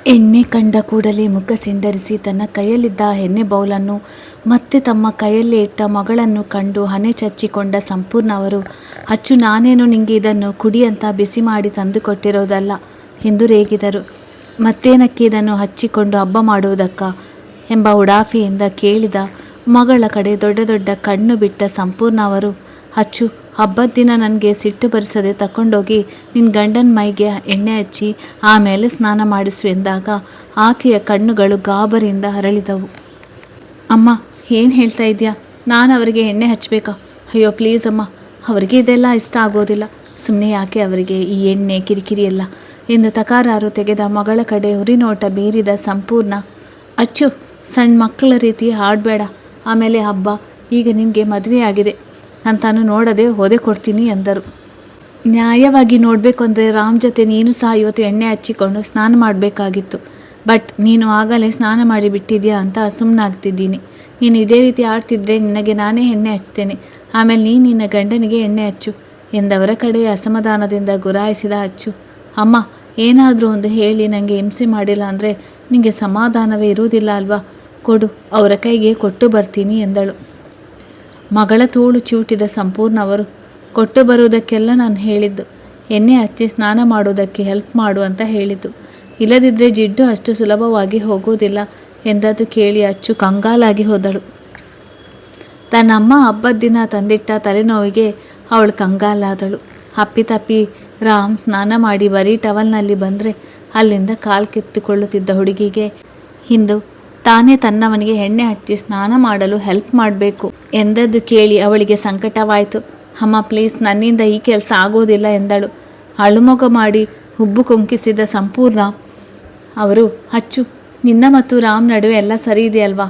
ಎಣ್ಣೆ ಕಂಡ ಕೂಡಲೇ ಮುಖ ಸಿಂಡರಿಸಿ ತನ್ನ ಕೈಯಲ್ಲಿದ್ದ ಎಣ್ಣೆ ಬೌಲನ್ನು ಮತ್ತೆ ತಮ್ಮ ಕೈಯಲ್ಲಿ ಇಟ್ಟ ಮಗಳನ್ನು ಕಂಡು ಹಣೆ ಚಚ್ಚಿಕೊಂಡ ಸಂಪೂರ್ಣ ಅವರು, ಅಚ್ಚು ನಾನೇನು ನಿಂಗೆ ಇದನ್ನು ಕುಡಿ ಅಂತ ಬಿಸಿ ಮಾಡಿ ತಂದು ಕೊಟ್ಟಿರೋದಲ್ಲ ಎಂದು ರೇಗಿದರು. ಮತ್ತೇನಕ್ಕೆ ಇದನ್ನು ಹಚ್ಚಿಕೊಂಡು ಹಬ್ಬ ಮಾಡುವುದಕ್ಕ ಎಂಬ ಉಡಾಫಿಯಿಂದ ಕೇಳಿದ ಮಗಳ ಕಡೆ ದೊಡ್ಡ ದೊಡ್ಡ ಕಣ್ಣು ಬಿಟ್ಟ ಸಂಪೂರ್ಣ ಅವರು, ಅಚ್ಚು ಹಬ್ಬದ ದಿನ ನನಗೆ ಸಿಟ್ಟು ಬರಿಸದೆ ತಗೊಂಡೋಗಿ ನಿನ್ನ ಗಂಡನ ಮೈಗೆ ಎಣ್ಣೆ ಹಚ್ಚಿ ಆಮೇಲೆ ಸ್ನಾನ ಮಾಡಿಸು ಎಂದಾಗ ಆಕೆಯ ಕಣ್ಣುಗಳು ಗಾಬರಿಯಿಂದ ಹರಳಿದವು. ಅಮ್ಮ, ಏನು ಹೇಳ್ತಾ ಇದೆಯಾ? ನಾನು ಅವರಿಗೆ ಎಣ್ಣೆ ಹಚ್ಚಬೇಕಾ? ಅಯ್ಯೋ ಪ್ಲೀಸ್ ಅಮ್ಮ, ಅವರಿಗೆ ಇದೆಲ್ಲ ಇಷ್ಟ ಆಗೋದಿಲ್ಲ. ಸುಮ್ಮನೆ ಯಾಕೆ ಅವರಿಗೆ ಈ ಎಣ್ಣೆ ಕಿರಿಕಿರಿ ಎಲ್ಲ ಎಂದು ತಕರಾರು ತೆಗೆದ ಮಗಳ ಕಡೆ ಉರಿನೋಟ ಬೀರಿದ ಸಂಪೂರ್ಣ, ಅಚ್ಚು ಸಣ್ಣ ಮಕ್ಕಳ ರೀತಿ ಆಡಬೇಡ, ಆಮೇಲೆ ಹಬ್ಬ, ಈಗ ನಿನಗೆ ಮದುವೆ ಆಗಿದೆ ಅಂತಾನು ನೋಡದೆ ಓದೆ ಕೊಡ್ತೀನಿ ಎಂದರು. ನ್ಯಾಯವಾಗಿ ನೋಡಬೇಕು ಅಂದರೆ ರಾಮ್ ಜೊತೆ ನೀನು ಸಹ ಇವತ್ತು ಎಣ್ಣೆ ಹಚ್ಚಿಕೊಂಡು ಸ್ನಾನ ಮಾಡಬೇಕಾಗಿತ್ತು. ಬಟ್ ನೀನು ಆಗಲೇ ಸ್ನಾನ ಮಾಡಿ ಬಿಟ್ಟಿದ್ಯಾ ಅಂತ ಸುಮ್ಮನಾಗ್ತಿದ್ದೀನಿ. ನೀನು ಇದೇ ರೀತಿ ಆಡ್ತಿದ್ರೆ ನಿನಗೆ ನಾನೇ ಎಣ್ಣೆ ಹಚ್ತೇನೆ, ಆಮೇಲೆ ನೀನು ನಿನ್ನ ಗಂಡನಿಗೆ ಎಣ್ಣೆ ಹಚ್ಚು ಎಂದವರ ಕಡೆ ಅಸಮಾಧಾನದಿಂದ ಗುರಾಯಿಸಿದ ಅಚ್ಚು. ಅಮ್ಮ, ಏನಾದರೂ ಒಂದು ಹೇಳಿ ನನಗೆ ಹಿಂಸೆ ಮಾಡಿಲ್ಲ ಅಂದರೆ ನಿನಗೆ ಸಮಾಧಾನವೇ ಇರುವುದಿಲ್ಲ ಅಲ್ವಾ? ಕೊಡು, ಅವರ ಕೈಗೆ ಕೊಟ್ಟು ಬರ್ತೀನಿ ಎಂದಳು. ಮಗಳ ತೋಳು ಚಿವುಟಿದ ಸಂಪೂರ್ಣ ಅವರು, ಕೊಟ್ಟು ಬರುವುದಕ್ಕೆಲ್ಲ ನಾನು ಹೇಳಿದ್ದು ಎಣ್ಣೆ ಹಚ್ಚಿ ಸ್ನಾನ ಮಾಡೋದಕ್ಕೆ ಹೆಲ್ಪ್ ಮಾಡು ಅಂತ ಹೇಳಿದ್ದು, ಇಲ್ಲದಿದ್ದರೆ ಜಿಡ್ಡು ಅಷ್ಟು ಸುಲಭವಾಗಿ ಹೋಗುವುದಿಲ್ಲ ಎಂದದ್ದು ಕೇಳಿ ಅಚ್ಚು ಕಂಗಾಲಾಗಿ ಹೋದಳು. ತನ್ನಮ್ಮ ಹಬ್ಬದ ದಿನ ತಂದಿಟ್ಟ ತಲೆನೋವಿಗೆ ಅವಳು ಕಂಗಾಲಾದಳು. ಅಪ್ಪಿತಪ್ಪಿ ರಾಮ್ ಸ್ನಾನ ಮಾಡಿ ಬರೀ ಟವಲ್ನಲ್ಲಿ ಬಂದರೆ ಅಲ್ಲಿಂದ ಕಾಲು ಕಿತ್ತುಕೊಳ್ಳುತ್ತಿದ್ದ ಹುಡುಗಿಗೆ ಇಂದು ತಾನೇ ತನ್ನವನಿಗೆ ಎಣ್ಣೆ ಹಚ್ಚಿ ಸ್ನಾನ ಮಾಡಲು ಹೆಲ್ಪ್ ಮಾಡಬೇಕು ಎಂದದ್ದು ಕೇಳಿ ಅವಳಿಗೆ ಸಂಕಟವಾಯಿತು. ಅಮ್ಮ ಪ್ಲೀಸ್, ನನ್ನಿಂದ ಈ ಕೆಲಸ ಆಗೋದಿಲ್ಲ ಎಂದಳು. ಅಳುಮೊಗ ಮಾಡಿ ಹುಬ್ಬು ಕೊಂಕಿಸಿದ ಸಂಪೂರ್ಣ ಅವರು, ಅಚ್ಚು ನಿನ್ನ ಮತ್ತು ರಾಮ್ ನಡುವೆ ಎಲ್ಲ ಸರಿ ಇದೆಯಲ್ವಾ?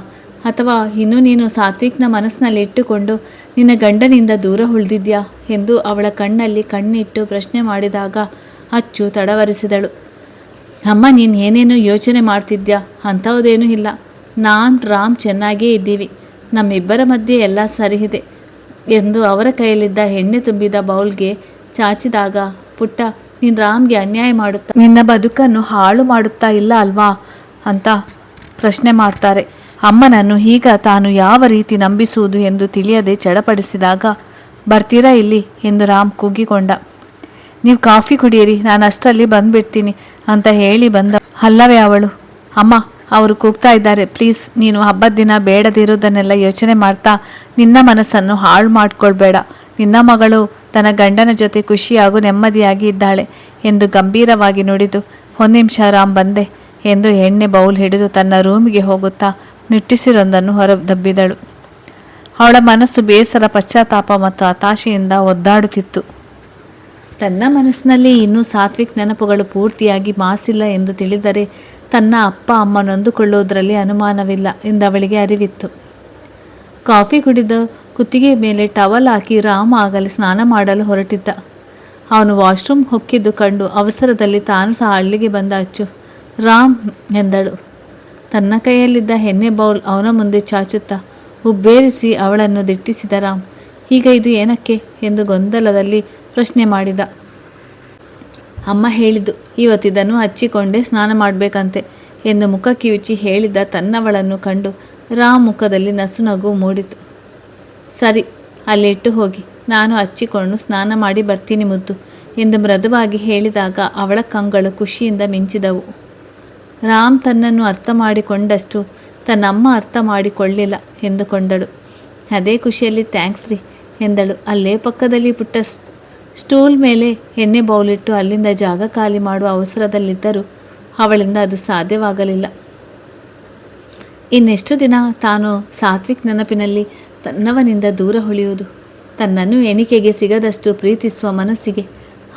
ಅಥವಾ ಇನ್ನೂ ನೀನು ಸಾತ್ವಿಕ್ನ ಮನಸ್ಸಿನಲ್ಲಿ ಇಟ್ಟುಕೊಂಡು ನಿನ್ನ ಗಂಡನಿಂದ ದೂರ ಉಳಿದಿದ್ಯಾ ಎಂದು ಅವಳ ಕಣ್ಣಲ್ಲಿ ಕಣ್ಣಿಟ್ಟು ಪ್ರಶ್ನೆ ಮಾಡಿದಾಗ ಅಚ್ಚು ತಡವರಿಸಿದಳು. ಅಮ್ಮ, ನೀನು ಏನೇನು ಯೋಚನೆ ಮಾಡ್ತಿದ್ಯಾ? ಅಂಥವುದೇನೂ ಇಲ್ಲ. ನಾನು ರಾಮ್ ಚೆನ್ನಾಗೇ ಇದ್ದೀವಿ, ನಮ್ಮಿಬ್ಬರ ಮಧ್ಯೆ ಎಲ್ಲ ಸರಿ ಇದೆ ಎಂದು ಅವರ ಕೈಯಲ್ಲಿದ್ದ ಎಣ್ಣೆ ತುಂಬಿದ ಬೌಲ್ಗೆ ಚಾಚಿದಾಗ, ಪುಟ್ಟ, ನೀನು ರಾಮ್ಗೆ ಅನ್ಯಾಯ ಮಾಡುತ್ತಾ ನಿನ್ನ ಬದುಕನ್ನು ಹಾಳು ಮಾಡುತ್ತಾ ಇಲ್ಲ ಅಲ್ವಾ ಅಂತ ಪ್ರಶ್ನೆ ಮಾಡ್ತಾರೆ. ಅಮ್ಮನನ್ನು ಈಗ ತಾನು ಯಾವ ರೀತಿ ನಂಬಿಸುವುದು ಎಂದು ತಿಳಿಯದೆ ಚಡಪಡಿಸಿದಾಗ, ಬರ್ತೀರಾ ಇಲ್ಲಿ ಎಂದು ರಾಮ್ ಕೂಗಿಕೊಂಡ. ನೀವು ಕಾಫಿ ಕುಡಿಯಿರಿ, ನಾನು ಅಷ್ಟರಲ್ಲಿ ಬಂದುಬಿಡ್ತೀನಿ ಅಂತ ಹೇಳಿ ಬಂದ ಅಲ್ಲವೇ ಅವಳು. ಅಮ್ಮ, ಅವರು ಕೂಗ್ತಾ ಇದ್ದಾರೆ, ಪ್ಲೀಸ್ ನೀನು ಹಬ್ಬದ ದಿನ ಬೇಡದಿರೋದನ್ನೆಲ್ಲ ಯೋಚನೆ ಮಾಡ್ತಾ ನಿನ್ನ ಮನಸ್ಸನ್ನು ಹಾಳು ಮಾಡ್ಕೊಳ್ಬೇಡ. ನಿನ್ನ ಮಗಳು ತನ್ನ ಗಂಡನ ಜೊತೆ ಖುಷಿಯಾಗೂ ನೆಮ್ಮದಿಯಾಗಿ ಇದ್ದಾಳೆ ಎಂದು ಗಂಭೀರವಾಗಿ ನುಡಿದು, ಒಂದು ನಿಮಿಷ ರಾಮ್ ಬಂದೆ ಎಂದು ಎಣ್ಣೆ ಬೌಲ್ ಹಿಡಿದು ತನ್ನ ರೂಮಿಗೆ ಹೋಗುತ್ತಾ ನಿಟ್ಟುಸಿರೊಂದನ್ನು ಹೊರದಬ್ಬಿದಳು. ಅವಳ ಮನಸ್ಸು ಬೇಸರ, ಪಶ್ಚಾತ್ತಾಪ ಮತ್ತು ಹತಾಶೆಯಿಂದ ಒದ್ದಾಡುತ್ತಿತ್ತು. ತನ್ನ ಮನಸ್ಸಿನಲ್ಲಿ ಇನ್ನೂ ಸಾತ್ವಿಕ್ ನೆನಪುಗಳು ಪೂರ್ತಿಯಾಗಿ ಮಾಸಿಲ್ಲ ಎಂದು ತಿಳಿದರೆ ತನ್ನ ಅಪ್ಪ ಅಮ್ಮ ನೊಂದುಕೊಳ್ಳುವುದರಲ್ಲಿ ಅನುಮಾನವಿಲ್ಲ ಎಂದವಳಿಗೆ ಅರಿವಿತ್ತು. ಕಾಫಿ ಕುಡಿದು ಕುತ್ತಿಗೆ ಮೇಲೆ ಟವಲ್ ಹಾಕಿ ರಾಮ ಆಗಲೇ ಸ್ನಾನ ಮಾಡಲು ಹೊರಟಿದ್ದ. ಅವನು ವಾಶ್ರೂಮ್ ಹೊಕ್ಕಿದ್ದು ಕಂಡು ಅವಸರದಲ್ಲಿ ತಾನು ಸಹ ಹಳ್ಳಿಗೆ ಬಂದ ಅಚ್ಚು, ರಾಮ್ ಎಂದಳು. ತನ್ನ ಕೈಯಲ್ಲಿದ್ದ ಎಣ್ಣೆ ಬೌಲ್ ಅವನ ಮುಂದೆ ಚಾಚುತ್ತಾ ಉಬ್ಬೇರಿಸಿ ಅವಳನ್ನು ದಿಟ್ಟಿಸಿದ ರಾಮ್, ಈಗ ಇದು ಏನಕ್ಕೆ ಎಂದು ಗೊಂದಲದಲ್ಲಿ ಪ್ರಶ್ನೆ ಮಾಡಿದ. ಅಮ್ಮ ಹೇಳಿದ್ದು ಇವತ್ತಿದನ್ನು ಹಚ್ಚಿಕೊಂಡೇ ಸ್ನಾನ ಮಾಡಬೇಕಂತೆ ಎಂದು ಮುಖ ಕಿವುಚಿ ಹೇಳಿದ ತನ್ನವಳನ್ನು ಕಂಡು ರಾಮ್ ಮುಖದಲ್ಲಿ ನಸುನಗು ಮೂಡಿತು. ಸರಿ, ಅಲ್ಲಿಟ್ಟು ಹೋಗಿ, ನಾನು ಹಚ್ಚಿಕೊಂಡು ಸ್ನಾನ ಮಾಡಿ ಬರ್ತೀನಿ ಮುದ್ದು ಎಂದು ಮೃದುವಾಗಿ ಹೇಳಿದಾಗ ಅವಳ ಕಂಗಳು ಖುಷಿಯಿಂದ ಮಿಂಚಿದವು. ರಾಮ್ ತನ್ನನ್ನು ಅರ್ಥ ಮಾಡಿಕೊಂಡಷ್ಟು ತನ್ನಮ್ಮ ಅರ್ಥ ಮಾಡಿಕೊಳ್ಳಿಲ್ಲ ಎಂದುಕೊಂಡಳು. ಅದೇ ಖುಷಿಯಲ್ಲಿ ಥ್ಯಾಂಕ್ಸ್ ರೀ ಎಂದಳು. ಅಲ್ಲೇ ಪಕ್ಕದಲ್ಲಿ ಪುಟ್ಟ ಸ್ಟೂಲ್ ಮೇಲೆ ಎಣ್ಣೆ ಬೌಲಿಟ್ಟು ಅಲ್ಲಿಂದ ಜಾಗ ಖಾಲಿ ಮಾಡುವ ಅವಸರದಲ್ಲಿದ್ದರೂ ಅವಳಿಂದ ಅದು ಸಾಧ್ಯವಾಗಲಿಲ್ಲ. ಇನ್ನೆಷ್ಟು ದಿನ ತಾನು ಸಾತ್ವಿಕ್ ನೆನಪಿನಲ್ಲಿ ತನ್ನವನಿಂದ ದೂರ ಉಳಿಯುವುದು? ತನ್ನನ್ನು ಎಣಿಕೆಗೆ ಸಿಗದಷ್ಟು ಪ್ರೀತಿಸುವ ಮನಸ್ಸಿಗೆ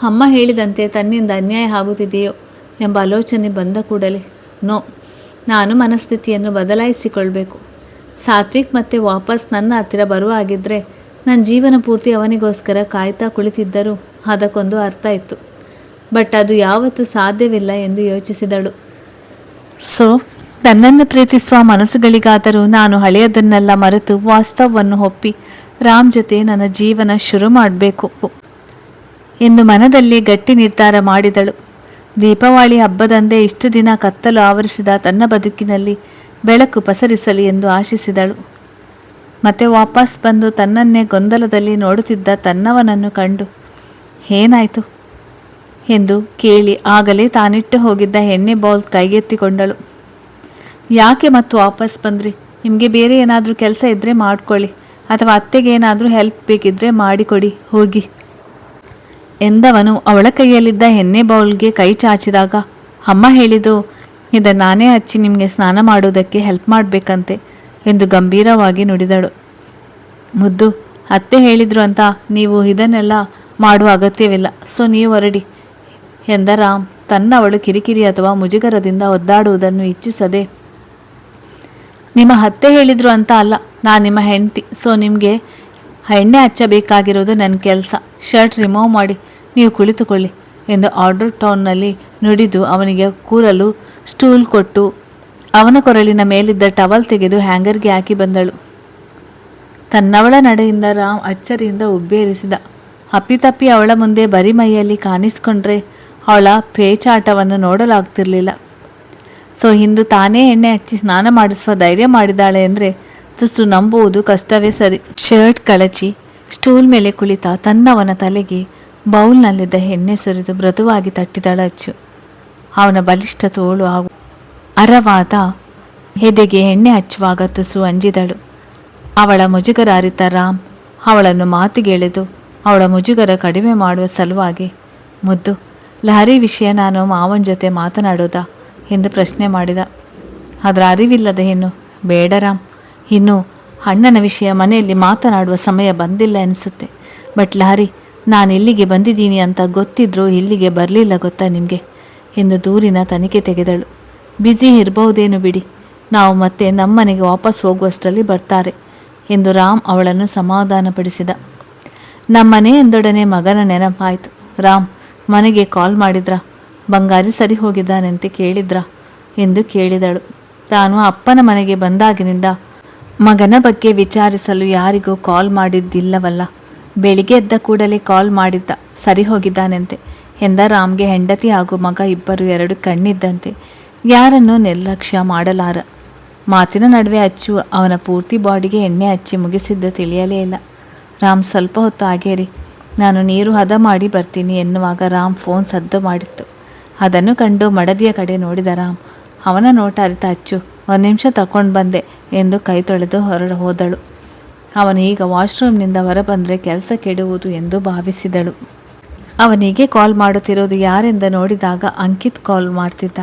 ಅಮ್ಮ ಹೇಳಿದಂತೆ ತನ್ನಿಂದ ಅನ್ಯಾಯ ಆಗುತ್ತಿದೆಯೋ ಎಂಬ ಆಲೋಚನೆ ಬಂದ ಕೂಡಲೇ ನೋ, ನಾನು ಮನಸ್ಥಿತಿಯನ್ನು ಬದಲಾಯಿಸಿಕೊಳ್ಬೇಕು. ಸಾತ್ವಿಕ್ ಮತ್ತೆ ವಾಪಸ್ ನನ್ನ ಹತ್ತಿರ ಬರುವ ಹಾಗಿದ್ರೆ ನನ್ನ ಜೀವನ ಪೂರ್ತಿ ಅವನಿಗೋಸ್ಕರ ಕಾಯ್ತಾ ಕುಳಿತಿದ್ದರೂ ಅದಕ್ಕೊಂದು ಅರ್ಥ ಇತ್ತು. ಬಟ್ ಅದು ಯಾವತ್ತೂ ಸಾಧ್ಯವಿಲ್ಲ ಎಂದು ಯೋಚಿಸಿದಳು. ಸೊ ತನ್ನನ್ನು ಪ್ರೀತಿಸುವ ಮನಸ್ಸುಗಳಿಗಾದರೂ ನಾನು ಹಳೆಯದನ್ನೆಲ್ಲ ಮರೆತು ವಾಸ್ತವವನ್ನು ಒಪ್ಪಿ ರಾಮ್ ಜೊತೆ ನನ್ನ ಜೀವನ ಶುರು ಮಾಡಬೇಕು ಎಂದು ಮನದಲ್ಲಿ ಗಟ್ಟಿ ನಿರ್ಧಾರ ಮಾಡಿದಳು. ದೀಪಾವಳಿ ಹಬ್ಬದಂದೇ ಇಷ್ಟು ದಿನ ಕತ್ತಲು ಆವರಿಸಿದ ತನ್ನ ಬದುಕಿನಲ್ಲಿ ಬೆಳಕು ಪಸರಿಸಲಿ ಎಂದು ಆಶಿಸಿದಳು. ಮತ್ತೆ ವಾಪಸ್ ಬಂದು ತನ್ನನ್ನೇ ಗೊಂದಲದಲ್ಲಿ ನೋಡುತ್ತಿದ್ದ ತನ್ನವನನ್ನು ಕಂಡು ಏನಾಯಿತು ಎಂದು ಕೇಳಿ ಆಗಲೇ ತಾನಿಟ್ಟು ಹೋಗಿದ್ದ ಎಣ್ಣೆ ಬೌಲ್ ಕೈಗೆತ್ತಿಕೊಂಡಳು. ಯಾಕೆ ಮತ್ತು ವಾಪಸ್ ಬಂದ್ರಿ? ನಿಮಗೆ ಬೇರೆ ಏನಾದರೂ ಕೆಲಸ ಇದ್ದರೆ ಮಾಡ್ಕೊಳ್ಳಿ, ಅಥವಾ ಅತ್ತೆಗೆ ಏನಾದರೂ ಹೆಲ್ಪ್ ಬೇಕಿದ್ದರೆ ಮಾಡಿಕೊಡಿ ಹೋಗಿ ಎಂದವನು ಅವಳ ಕೈಯಲ್ಲಿದ್ದ ಎಣ್ಣೆ ಬೌಲ್ಗೆ ಕೈ ಚಾಚಿದಾಗ, ಅಮ್ಮ ಹೇಳಿದ್ದು ಇದನ್ನು ನಾನೇ ಹಚ್ಚಿ ನಿಮಗೆ ಸ್ನಾನ ಮಾಡುವುದಕ್ಕೆ ಹೆಲ್ಪ್ ಮಾಡಬೇಕಂತೆ ಎಂದು ಗಂಭೀರವಾಗಿ ನುಡಿದಳು. ಮುದ್ದು, ಅತ್ತೆ ಹೇಳಿದ್ರು ಅಂತ ನೀವು ಇದನ್ನೆಲ್ಲ ಮಾಡುವ ಅಗತ್ಯವಿಲ್ಲ, ಸೊ ನೀವು ಹೊರಡಿ ಎಂದ ರಾಮ್ ತನ್ನವಳು ಕಿರಿಕಿರಿ ಅಥವಾ ಮುಜುಗರದಿಂದ ಒದ್ದಾಡುವುದನ್ನು ಇಚ್ಛಿಸದೆ. ನಿಮ್ಮ ಅತ್ತೆ ಹೇಳಿದ್ರು ಅಂತ ಅಲ್ಲ, ನಾನು ನಿಮ್ಮ ಹೆಂಡತಿ, ಸೊ ನಿಮಗೆ ಎಣ್ಣೆ ಹಚ್ಚಬೇಕಾಗಿರೋದು ನನ್ನ ಕೆಲಸ. ಶರ್ಟ್ ರಿಮೂವ್ ಮಾಡಿ ನೀವು ಕುಳಿತುಕೊಳ್ಳಿ ಎಂದು ಆರ್ಡರ್ ಟೋನ್ನಲ್ಲಿ ನುಡಿದು ಅವನಿಗೆ ಕೂರಲು ಸ್ಟೂಲ್ ಕೊಟ್ಟು ಅವನ ಕೊರಳಿನ ಮೇಲಿದ್ದ ಟವಲ್ ತೆಗೆದು ಹ್ಯಾಂಗರ್ಗೆ ಹಾಕಿ ಬಂದಳು. ತನ್ನವಳ ನಡೆಯಿಂದ ರಾಮ್ ಅಚ್ಚರಿಯಿಂದ ಉಬ್ಬೇರಿಸಿದ. ಅಪ್ಪಿತಪ್ಪಿ ಅವಳ ಮುಂದೆ ಬರಿ ಮೈಯಲ್ಲಿ ಕಾಣಿಸ್ಕೊಂಡ್ರೆ ಅವಳ ಪೇಚಾಟವನ್ನು ನೋಡಲಾಗ್ತಿರ್ಲಿಲ್ಲ. ಸೊ ಇಂದು ತಾನೇ ಎಣ್ಣೆ ಹಚ್ಚಿ ಸ್ನಾನ ಮಾಡಿಸುವ ಧೈರ್ಯ ಮಾಡಿದ್ದಾಳೆ ಅಂದರೆ ತುಸು ನಂಬುವುದು ಕಷ್ಟವೇ ಸರಿ. ಶರ್ಟ್ ಕಳಚಿ ಸ್ಟೂಲ್ ಮೇಲೆ ಕುಳಿತ ತನ್ನವನ ತಲೆಗೆ ಬೌಲ್ನಲ್ಲಿದ್ದ ಎಣ್ಣೆ ಸುರಿದು ಮೃದುವಾಗಿ ತಟ್ಟಿದಳ ಅಚ್ಚು. ಅವನ ಬಲಿಷ್ಠ ತೋಳು ಹಾಗೂ ಅರವಾದ ಎದೆಗೆ ಎಣ್ಣೆ ಹಚ್ಚುವಾಗ ತುಸು ಅಂಜಿದಳು. ಅವಳ ಮುಜುಗರ ಅರಿತ ರಾಮ್ ಅವಳನ್ನು ಮಾತಿಗೆಳೆದು ಅವಳ ಮುಜುಗರ ಕಡಿಮೆ ಮಾಡುವ ಸಲುವಾಗಿ, ಮುದ್ದು, ಲಹರಿ ವಿಷಯ ನಾನು ಮಾವನ ಜೊತೆ ಮಾತನಾಡೋದಾ ಎಂದು ಪ್ರಶ್ನೆ ಮಾಡಿದ. ಅದರ ಅರಿವಿಲ್ಲದ ಹೆಣ್ಣು, ಬೇಡ ರಾಮ್, ಇನ್ನು ಅಣ್ಣನ ವಿಷಯ ಮನೆಯಲ್ಲಿ ಮಾತನಾಡುವ ಸಮಯ ಬಂದಿಲ್ಲ ಅನಿಸುತ್ತೆ. ಬಟ್ ಲಹರಿ, ನಾನು ಇಲ್ಲಿಗೆ ಬಂದಿದ್ದೀನಿ ಅಂತ ಗೊತ್ತಿದ್ರೂ ಇಲ್ಲಿಗೆ ಬರಲಿಲ್ಲ ಗೊತ್ತಾ ನಿಮಗೆ ಎಂದು ದೂರಿನ ತನಿಖೆ ತೆಗೆದಳು. ಬ್ಯುಸಿ ಇರಬಹುದೇನು ಬಿಡಿ, ನಾವು ಮತ್ತೆ ನಮ್ಮನೆಗೆ ವಾಪಸ್ ಹೋಗುವಷ್ಟರಲ್ಲಿ ಬರ್ತಾರೆ ಎಂದು ರಾಮ್ ಅವಳನ್ನು ಸಮಾಧಾನಪಡಿಸಿದ. ನಮ್ಮನೆ ಎಂದೊಡನೆ ಮಗನ ನೆನಪಾಯಿತು. ರಾಮ್, ಮನೆಗೆ ಕಾಲ್ ಮಾಡಿದ್ರಾ? ಬಂಗಾರಿ ಸರಿ ಹೋಗಿದ್ದಾನೆಂತೆ ಕೇಳಿದ್ರಾ ಎಂದು ಕೇಳಿದಳು. ತಾನು ಅಪ್ಪನ ಮನೆಗೆ ಬಂದಾಗಿನಿಂದ ಮಗನ ಬಗ್ಗೆ ವಿಚಾರಿಸಲು ಯಾರಿಗೂ ಕಾಲ್ ಮಾಡಿದ್ದಿಲ್ಲವಲ್ಲ. ಬೆಳಿಗ್ಗೆ ಎದ್ದ ಕೂಡಲೇ ಕಾಲ್ ಮಾಡಿದ್ದ, ಸರಿ ಹೋಗಿದ್ದಾನೆಂತೆ ಎಂದ ರಾಮ್ಗೆ ಹೆಂಡತಿ ಹಾಗೂ ಮಗ ಇಬ್ಬರು ಎರಡು ಕಣ್ಣಿದ್ದಂತೆ. ಯಾರನ್ನೂ ನಿರ್ಲಕ್ಷ್ಯ ಮಾಡಲಾರ. ಮಾತಿನ ನಡುವೆ ಅಚ್ಚು ಅವನ ಪೂರ್ತಿ ಬಾಡಿಗೆ ಎಣ್ಣೆ ಹಚ್ಚಿ ಮುಗಿಸಿದ್ದು ತಿಳಿಯಲೇ ಇಲ್ಲ. ರಾಮ್, ಸ್ವಲ್ಪ ಹೊತ್ತು ಆಗೇರಿ, ನಾನು ನೀರು ಹದ ಮಾಡಿ ಬರ್ತೀನಿ ಎನ್ನುವಾಗ ರಾಮ್ ಫೋನ್ ಸದ್ದು ಮಾಡಿತ್ತು. ಅದನ್ನು ಕಂಡು ಮಡದಿಯ ಕಡೆ ನೋಡಿದ ರಾಮ್. ಅವನ ನೋಟ ಅರಿತ ಅಚ್ಚು, ಒಂದು ನಿಮಿಷ ತಗೊಂಡು ಬಂದೆ ಎಂದು ಕೈ ತೊಳೆದು ಹೋದಳು. ಅವನು ಈಗ ವಾಶ್ರೂಮ್ನಿಂದ ಹೊರಬಂದರೆ ಕೆಲಸ ಕೆಡುವುದು ಎಂದು ಭಾವಿಸಿದಳು. ಅವನಿಗೆ ಕಾಲ್ ಮಾಡುತ್ತಿರೋದು ಯಾರೆಂದು ನೋಡಿದಾಗ ಅಂಕಿತ್ ಕಾಲ್ ಮಾಡ್ತಿದ್ದ.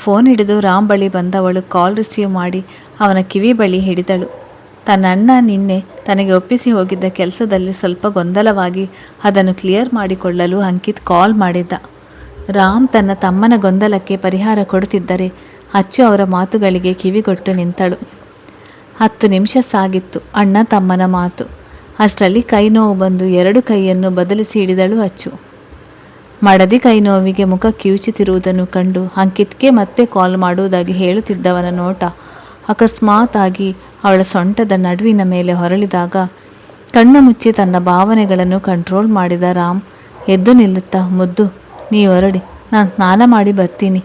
ಫೋನ್ ಹಿಡಿದು ರಾಮ್ ಬಳಿ ಬಂದವಳು ಕಾಲ್ ರಿಸೀವ್ ಮಾಡಿ ಅವನ ಕಿವಿ ಬಳಿ ಹಿಡಿದಳು. ತನ್ನ ಅಣ್ಣ ನಿನ್ನೆ ತನಗೆ ಒಪ್ಪಿಸಿ ಹೋಗಿದ್ದ ಕೆಲಸದಲ್ಲಿ ಸ್ವಲ್ಪ ಗೊಂದಲವಾಗಿ ಅದನ್ನು ಕ್ಲಿಯರ್ ಮಾಡಿಕೊಳ್ಳಲು ಅಂಕಿತ್ ಕಾಲ್ ಮಾಡಿದ್ದ. ರಾಮ್ ತನ್ನ ತಮ್ಮನ ಗೊಂದಲಕ್ಕೆ ಪರಿಹಾರ ಕೊಡುತ್ತಿದ್ದರೆ ಅಚ್ಚು ಅವರ ಮಾತುಗಳಿಗೆ ಕಿವಿಗೊಟ್ಟು ನಿಂತಳು. 10 ನಿಮಿಷ ಸಾಗಿತ್ತು ಅಣ್ಣ ತಮ್ಮನ ಮಾತು. ಅಷ್ಟರಲ್ಲಿ ಕೈ ನೋವು ಬಂದು 2 ಕೈಯನ್ನು ಬದಲಿಸಿ ಹಿಡಿದಳು ಅಚ್ಚು. ಮಡದಿ ಕೈ ನೋವಿಗೆ ಮುಖ ಕಿವುಚುತ್ತಿರುವುದನ್ನು ಕಂಡು ಅಂಕಿತ್ಗೆ ಮತ್ತೆ ಕಾಲ್ ಮಾಡುವುದಾಗಿ ಹೇಳುತ್ತಿದ್ದವನ ನೋಟ ಅಕಸ್ಮಾತ್ ಆಗಿ ಅವಳ ಸೊಂಟದ ನಡುವಿನ ಮೇಲೆ ಹೊರಳಿದಾಗ ಕಣ್ಣು ಮುಚ್ಚಿ ತನ್ನ ಭಾವನೆಗಳನ್ನು ಕಂಟ್ರೋಲ್ ಮಾಡಿದ ರಾಮ್ ಎದ್ದು ನಿಲ್ಲುತ್ತಾ, ಮುದ್ದು, ನೀವು ಹೊರಡಿ, ನಾನು ಸ್ನಾನ ಮಾಡಿ ಬರ್ತೀನಿ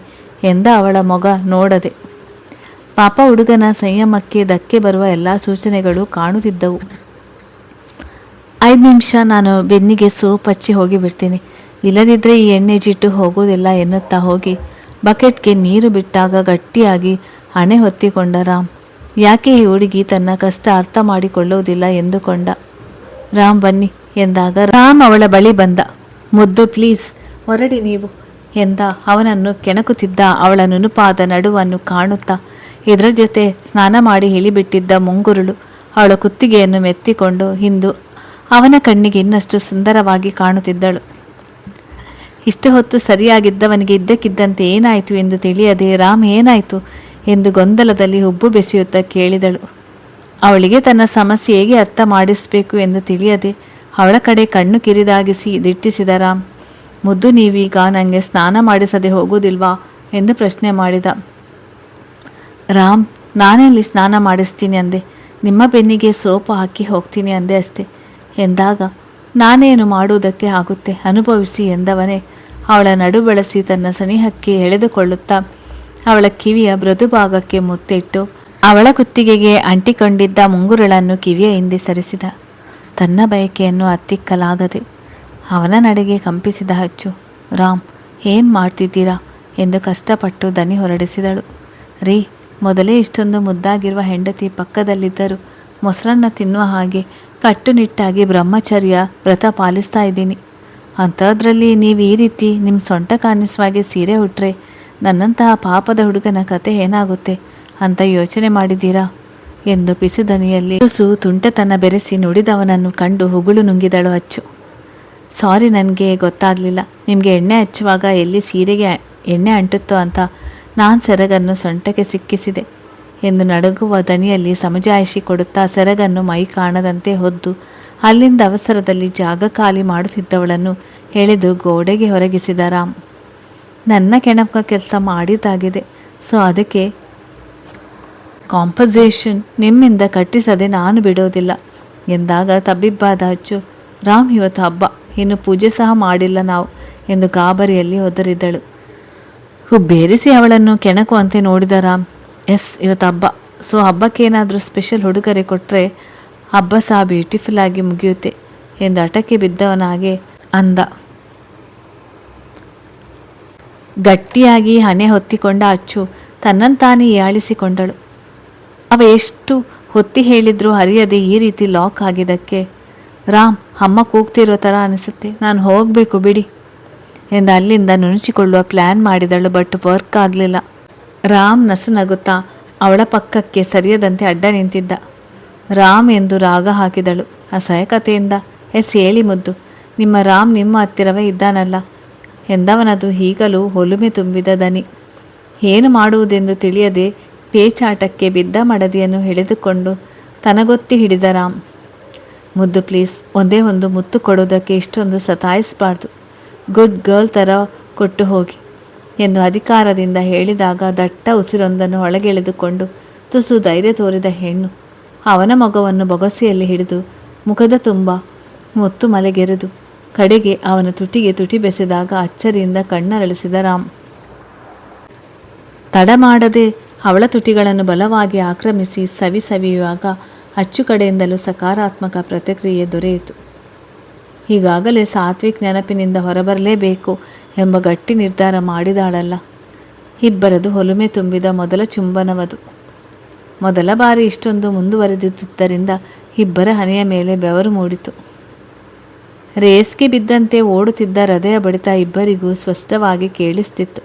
ಎಂದ ಅವಳ ಮೊಗ ನೋಡದೆ. ಪಾಪ ಹುಡುಗನ ಸಂಯಮಕ್ಕೆ ಧಕ್ಕೆ ಬರುವ ಎಲ್ಲ ಸೂಚನೆಗಳು ಕಾಣುತ್ತಿದ್ದವು. 5 ನಿಮಿಷ ನಾನು ಬೆನ್ನಿಗೆ ಸೋಪ್ ಹಚ್ಚಿ ಹೋಗಿಬಿಡ್ತೀನಿ, ಇಲ್ಲದಿದ್ದರೆ ಈ ಎಣ್ಣೆ ಜಿಟ್ಟು ಹೋಗೋದಿಲ್ಲ ಎನ್ನುತ್ತಾ ಹೋಗಿ ಬಕೆಟ್ಗೆ ನೀರು ಬಿಟ್ಟಾಗ ಗಟ್ಟಿಯಾಗಿ ಹಣೆ ಹೊತ್ತಿಕೊಂಡ ರಾಮ್. ಯಾಕೆ ಈ ಹುಡುಗಿ ತನ್ನ ಕಷ್ಟ ಅರ್ಥ ಮಾಡಿಕೊಳ್ಳುವುದಿಲ್ಲ ಎಂದುಕೊಂಡ. ರಾಮ್, ಬನ್ನಿ ಎಂದಾಗ ರಾಮ್ ಅವಳ ಬಳಿ ಬಂದ. ಮುದ್ದು, ಪ್ಲೀಸ್ ಹೊರಡಿ ನೀವು ಎಂದ ಅವನನ್ನು ಕೆಣಕುತ್ತಿದ್ದ ಅವಳ ನುಣುಪಾದ ನಡುವನ್ನು ಕಾಣುತ್ತಾ ಇದರ ಜೊತೆ ಸ್ನಾನ ಮಾಡಿ ಇಳಿಬಿಟ್ಟಿದ್ದ ಮುಂಗುರುಳು ಅವಳ ಕುತ್ತಿಗೆಯನ್ನು ಮೆತ್ತಿಕೊಂಡು ಇಂದು ಅವನ ಕಣ್ಣಿಗೆ ಇನ್ನಷ್ಟು ಸುಂದರವಾಗಿ ಕಾಣುತ್ತಿದ್ದಳು. ಇಷ್ಟು ಹೊತ್ತು ಸರಿಯಾಗಿದ್ದವನಿಗೆ ಇದ್ದಕ್ಕಿದ್ದಂತೆ ಏನಾಯಿತು ಎಂದು ತಿಳಿಯದೆ ರಾಮ್ ಏನಾಯಿತು ಎಂದು ಗೊಂದಲದಲ್ಲಿ ಹುಬ್ಬು ಬೆಸೆಯುತ್ತಾ ಕೇಳಿದಳು. ಅವಳಿಗೆ ತನ್ನ ಸಮಸ್ಯೆ ಹೇಗೆ ಅರ್ಥ ಮಾಡಿಸಬೇಕು ಎಂದು ತಿಳಿಯದೆ ಅವಳ ಕಡೆ ಕಣ್ಣು ಕಿರಿದಾಗಿಸಿ ದಿಟ್ಟಿಸಿದ ರಾಮ್. ಮುದ್ದು, ನೀವೀಗ ನನಗೆ ಸ್ನಾನ ಮಾಡಿಸದೆ ಹೋಗುವುದಿಲ್ವಾ ಎಂದು ಪ್ರಶ್ನೆ ಮಾಡಿದ. ರಾಮ್, ನಾನೆಲ್ಲಿ ಸ್ನಾನ ಮಾಡಿಸ್ತೀನಿ ಅಂದೆ, ನಿಮ್ಮ ಬೆನ್ನಿಗೆ ಸೋಪು ಹಾಕಿ ಹೋಗ್ತೀನಿ ಅಂದೆ ಅಷ್ಟೆ ಎಂದಾಗ, ನಾನೇನು ಮಾಡುವುದಕ್ಕೆ ಆಗುತ್ತೆ, ಅನುಭವಿಸಿ ಎಂದವನೇ ಅವಳ ನಡು ಬಳಸಿ ತನ್ನ ಸನಿಹಕ್ಕೆ ಎಳೆದುಕೊಳ್ಳುತ್ತಾ ಅವಳ ಕಿವಿಯ ಮೃದು ಭಾಗಕ್ಕೆ ಮುತ್ತಿಟ್ಟು ಅವಳ ಕುತ್ತಿಗೆಗೆ ಅಂಟಿಕೊಂಡಿದ್ದ ಮುಂಗುರುಳನ್ನು ಕಿವಿಯ ಹಿಂದೆ ಸರಿಸಿದ. ತನ್ನ ಬಯಕೆಯನ್ನು ಹತ್ತಿಕ್ಕಲಾಗದೆ ಅವನ ನಡೆಗೆ ಕಂಪಿಸಿದ ಅಚ್ಚು, ರಾಮ್, ಏನು ಮಾಡ್ತಿದ್ದೀರಾ ಎಂದು ಕಷ್ಟಪಟ್ಟು ದನಿ ಹೊರಡಿಸಿದಳು. ರೀ, ಮೊದಲೇ ಇಷ್ಟೊಂದು ಮುದ್ದಾಗಿರುವ ಹೆಂಡತಿ ಪಕ್ಕದಲ್ಲಿದ್ದರು ಮೊಸರನ್ನ ತಿನ್ನುವ ಹಾಗೆ ಕಟ್ಟುನಿಟ್ಟಾಗಿ ಬ್ರಹ್ಮಚರ್ಯ ವ್ರತ ಪಾಲಿಸ್ತಾ ಇದ್ದೀನಿ. ಅಂಥದ್ರಲ್ಲಿ ನೀವು ಈ ರೀತಿ ನಿಮ್ಮ ಸೊಂಟ ಕಾಣಿಸುವಾಗೆ ಸೀರೆ ಉಟ್ರೆ ನನ್ನಂತಹ ಪಾಪದ ಹುಡುಗನ ಕತೆ ಏನಾಗುತ್ತೆ ಅಂತ ಯೋಚನೆ ಮಾಡಿದ್ದೀರಾ ಎಂದು ಪಿಸುದನಿಯಲ್ಲಿ ತುಸು ತುಂಟತನ ಬೆರೆಸಿ ನುಡಿದವನನ್ನು ಕಂಡು ಹುಗುಳು ನುಂಗಿದಳು ಅಚ್ಚು. ಸಾರಿ, ನನಗೆ ಗೊತ್ತಾಗಲಿಲ್ಲ. ನಿಮಗೆ ಎಣ್ಣೆ ಹಚ್ಚುವಾಗ ಎಲ್ಲಿ ಸೀರೆಗೆ ಎಣ್ಣೆ ಅಂಟುತ್ತೋ ಅಂತ ನಾನು ಸೆರಗನ್ನು ಸೊಂಟಕ್ಕೆ ಸಿಕ್ಕಿಸಿದೆ ಎಂದು ನಡುಗುವ ದನಿಯಲ್ಲಿ ಸಮಜಾಯಿಷಿ ಕೊಡುತ್ತಾ ಸೆರಗನ್ನು ಮೈ ಕಾಣದಂತೆ ಹೊದ್ದು ಅಲ್ಲಿಂದ ಅವಸರದಲ್ಲಿ ಜಾಗ ಖಾಲಿ ಮಾಡುತ್ತಿದ್ದವಳನ್ನು ಎಳೆದು ಗೋಡೆಗೆ ಹೊರಗಿಸಿದ ರಾಮ್. ನನ್ನ ಕೆಣಕ ಕೆಲಸ ಮಾಡಿದ್ದಾಗಿದೆ, ಸೊ ಅದಕ್ಕೆ ಕಾಂಪನ್ಸೇಷನ್ ನಿಮ್ಮಿಂದ ಕಟ್ಟಿಸದೆ ನಾನು ಬಿಡೋದಿಲ್ಲ ಎಂದಾಗ ತಬ್ಬಿಬ್ಬಾದ ಅಚ್ಚು, ರಾಮ್, ಇವತ್ತು ಹಬ್ಬ, ಇನ್ನು ಪೂಜೆ ಸಹ ಮಾಡಿಲ್ಲ ನಾವು ಎಂದು ಗಾಬರಿಯಲ್ಲಿ ಒದರಿದ್ದಳು. ಹುಬ್ಬೇರಿಸಿ ಅವಳನ್ನು ಕೆಣಕುವಂತೆ ನೋಡಿದ ರಾಮ್, ಎಸ್, ಇವತ್ತು ಹಬ್ಬ, ಸೊ ಹಬ್ಬಕ್ಕೇನಾದರೂ ಸ್ಪೆಷಲ್ ಉಡುಗೊರೆ ಕೊಟ್ಟರೆ ಹಬ್ಬ ಸಹ ಬ್ಯೂಟಿಫುಲ್ ಆಗಿ ಮುಗಿಯುತ್ತೆ ಎಂದು ಹಠಕ್ಕೆ ಬಿದ್ದವನಾಗೆ ಅಂದ. ಗಟ್ಟಿಯಾಗಿ ಹಣೆ ಹೊತ್ತಿಕೊಂಡ ಅಚ್ಚು ತನ್ನಂತಾನೇ ಹೀಯಾಳಿಸಿಕೊಂಡಳು. ಅವ ಎಷ್ಟು ಹೊತ್ತಿ ಹೇಳಿದ್ರೂ ಹರಿಯದೆ ಈ ರೀತಿ ಲಾಕ್ ಆಗಿದ್ದಕ್ಕೆ ರಾಮ್, ಅಮ್ಮ ಕೂಗ್ತಿರೋ ಥರ ಅನಿಸುತ್ತೆ, ನಾನು ಹೋಗಬೇಕು ಬಿಡಿ ಎಂದು ಅಲ್ಲಿಂದ ನುಣುಚಿಕೊಳ್ಳುವ ಪ್ಲ್ಯಾನ್ ಮಾಡಿದಳು. ಬಟ್ ವರ್ಕ್ ಆಗಲಿಲ್ಲ. ರಾಮ್ ನಸು ನಗುತ್ತಾ ಅವಳ ಪಕ್ಕಕ್ಕೆ ಸರಿಯದಂತೆ ಅಡ್ಡ ನಿಂತಿದ್ದ. ರಾಮ್ ಎಂದು ರಾಗ ಹಾಕಿದಳು ಅಸಹ್ಯಕತೆಯಿಂದ. ಎಸ್, ಹೇಳಿ ಮುದ್ದು, ನಿಮ್ಮ ರಾಮ್ ನಿಮ್ಮ ಹತ್ತಿರವೇ ಇದ್ದಾನಲ್ಲ ಎಂದವನದು ಈಗಲೂ ಒಲುಮೆ ತುಂಬಿದ ದನಿ. ಏನು ಮಾಡುವುದೆಂದು ತಿಳಿಯದೆ ಪೇಚಾಟಕ್ಕೆ ಬಿದ್ದ ಮಡದಿಯನ್ನು ಎಳೆದುಕೊಂಡು ತನಗೊತ್ತಿ ಹಿಡಿದ ರಾಮ್. ಮುದ್ದು ಪ್ಲೀಸ್, ಒಂದೇ ಒಂದು ಮುತ್ತು ಕೊಡೋದಕ್ಕೆ ಇಷ್ಟೊಂದು ಸತಾಯಿಸಬಾರ್ದು, ಗುಡ್ ಗರ್ಲ್ ಥರ ಕೊಟ್ಟು ಹೋಗಿ ಎಂದು ಅಧಿಕಾರದಿಂದ ಹೇಳಿದಾಗ ದಟ್ಟ ಉಸಿರೊಂದನ್ನು ಒಳಗೆಳೆದುಕೊಂಡು ತುಸು ಧೈರ್ಯ ತೋರಿದ ಹೆಣ್ಣು ಅವನ ಮಗವನ್ನು ಬೊಗಸೆಯಲ್ಲಿ ಹಿಡಿದು ಮುಖದ ತುಂಬ ಮುತ್ತು ಮಲೆಗೆರೆದು ಕಡೆಗೆ ಅವನ ತುಟಿಗೆ ತುಟಿ ಬೆಸೆದಾಗ ಅಚ್ಚರಿಯಿಂದ ಕಣ್ಣರಳಿಸಿದ ರಾಮ್. ತಡ ಮಾಡದೆ ಅವಳ ತುಟಿಗಳನ್ನು ಬಲವಾಗಿ ಆಕ್ರಮಿಸಿ ಸವಿಯುವಾಗ ಅಚ್ಚು ಕಡೆಯಿಂದಲೂ ಸಕಾರಾತ್ಮಕ ಪ್ರತಿಕ್ರಿಯೆ ದೊರೆಯಿತು. ಈಗಾಗಲೇ ಸಾತ್ವಿಕ್ ನೆನಪಿನಿಂದ ಹೊರಬರಲೇಬೇಕು ಎಂಬ ಗಟ್ಟಿ ನಿರ್ಧಾರ ಮಾಡಿದಾಳಲ್ಲ. ಇಬ್ಬರದು ಒಲುಮೆ ತುಂಬಿದ ಮೊದಲ ಚುಂಬನವದು. ಮೊದಲ ಬಾರಿ ಇಷ್ಟೊಂದು ಮುಂದುವರೆದಿದ್ದರಿಂದ ಇಬ್ಬರ ಹಣೆಯ ಮೇಲೆ ಬೆವರು ಮೂಡಿತು. ರೇಸ್ಗೆ ಬಿದ್ದಂತೆ ಓಡುತ್ತಿದ್ದ ಹೃದಯ ಬಡಿತ ಇಬ್ಬರಿಗೂ ಸ್ಪಷ್ಟವಾಗಿ ಕೇಳಿಸ್ತಿತ್ತು.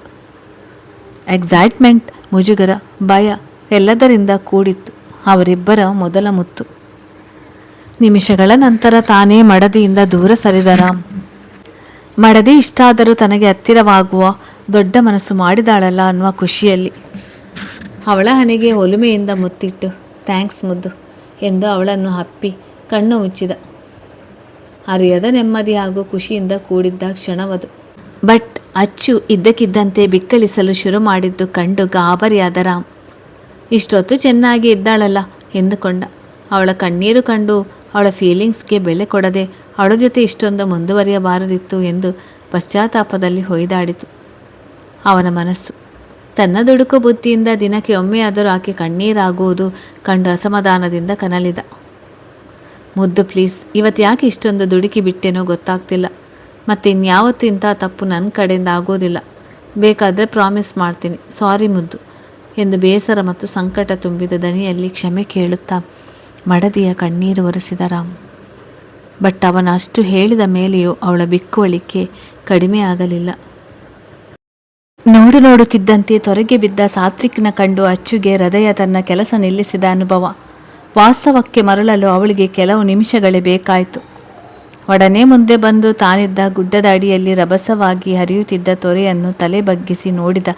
ಎಕ್ಸೈಟ್ಮೆಂಟ್, ಮುಜುಗರ, ಭಯ ಎಲ್ಲದರಿಂದ ಕೂಡಿತ್ತು ಅವರಿಬ್ಬರ ಮೊದಲ ಮುತ್ತು. ನಿಮಿಷಗಳ ನಂತರ ತಾನೇ ಮಡದಿಯಿಂದ ದೂರ ಸರಿದ ರಾಮ್. ಮಡದಿ ಇಷ್ಟಾದರೂ ತನಗೆ ಹತ್ತಿರವಾಗುವ ದೊಡ್ಡ ಮನಸ್ಸು ಮಾಡಿದಾಳಲ್ಲ ಅನ್ನುವ ಖುಷಿಯಲ್ಲಿ ಅವಳ ಹಣೆಗೆ ಒಲುಮೆಯಿಂದ ಮುತ್ತಿಟ್ಟು ಥ್ಯಾಂಕ್ಸ್ ಮುದ್ದು ಎಂದು ಅವಳನ್ನು ಹಪ್ಪಿ ಕಣ್ಣು ಮುಚ್ಚಿದ. ಅರಿಯದ ನೆಮ್ಮದಿ ಹಾಗೂ ಖುಷಿಯಿಂದ ಕೂಡಿದ್ದ ಕ್ಷಣವದು. ಬಟ್ ಅಚ್ಚು ಇದ್ದಕ್ಕಿದ್ದಂತೆ ಬಿಕ್ಕಳಿಸಲು ಶುರು ಮಾಡಿದ್ದು ಕಂಡು ಗಾಬರಿಯಾದ ರಾಮ್. ಇಷ್ಟೊತ್ತು ಚೆನ್ನಾಗಿ ಇದ್ದಾಳಲ್ಲ ಎಂದುಕೊಂಡ. ಅವಳ ಕಣ್ಣೀರು ಕಂಡು ಅವಳ ಫೀಲಿಂಗ್ಸ್ಗೆ ಬೆಲೆ ಕೊಡದೆ ಅವಳ ಜೊತೆ ಇಷ್ಟೊಂದು ಮುಂದುವರಿಯಬಾರದಿತ್ತು ಎಂದು ಪಶ್ಚಾತ್ತಾಪದಲ್ಲಿ ಹೊಯ್ದಾಡಿತು ಅವನ ಮನಸ್ಸು. ತನ್ನ ದುಡುಕು ಬುದ್ಧಿಯಿಂದ ದಿನಕ್ಕೆ ಒಮ್ಮೆಯಾದರೂ ಆಕೆ ಕಣ್ಣೀರಾಗುವುದು ಕಂಡು ಅಸಮಾಧಾನದಿಂದ ಕನಲಿದ. ಮುದ್ದು ಪ್ಲೀಸ್, ಇವತ್ತು ಯಾಕೆ ಇಷ್ಟೊಂದು ದುಡುಕಿ ಬಿಟ್ಟೇನೋ ಗೊತ್ತಾಗ್ತಿಲ್ಲ. ಮತ್ತು ಇನ್ಯಾವತ್ತೂ ಇಂಥ ತಪ್ಪು ನನ್ನ ಕಡೆಯಿಂದ ಆಗೋದಿಲ್ಲ. ಬೇಕಾದರೆ ಪ್ರಾಮಿಸ್ ಮಾಡ್ತೀನಿ, ಸಾರಿ ಮುದ್ದು ಎಂದು ಬೇಸರ ಮತ್ತು ಸಂಕಟ ತುಂಬಿದ ದನಿಯಲ್ಲಿ ಕ್ಷಮೆ ಕೇಳುತ್ತಾ ಮಡದಿಯ ಕಣ್ಣೀರು ಒರೆಸಿದ ರಾಮ್. ಬಟ್ ಅವನ ಅಷ್ಟು ಹೇಳಿದ ಮೇಲೆಯೂ ಅವಳ ಬಿಕ್ಕುವಳಿಕೆ ಕಡಿಮೆ ಆಗಲಿಲ್ಲ. ನೋಡುತ್ತಿದ್ದಂತೆ ತೊರೆಗೆ ಬಿದ್ದ ಸಾತ್ವಿಕ್ನ ಕಂಡು ಅಚ್ಚುಗೆ ಹೃದಯ ತನ್ನ ಕೆಲಸ ನಿಲ್ಲಿಸಿದ ಅನುಭವ. ವಾಸ್ತವಕ್ಕೆ ಮರಳಲು ಅವಳಿಗೆ ಕೆಲವು ನಿಮಿಷಗಳೇ ಬೇಕಾಯಿತು. ಒಡನೆ ಮುಂದೆ ಬಂದು ತಾನಿದ್ದ ಗುಡ್ಡದ ಅಡಿಯಲ್ಲಿ ರಭಸವಾಗಿ ಹರಿಯುತ್ತಿದ್ದ ತೊರೆಯನ್ನು ತಲೆ ಬಗ್ಗಿಸಿ ನೋಡಿದ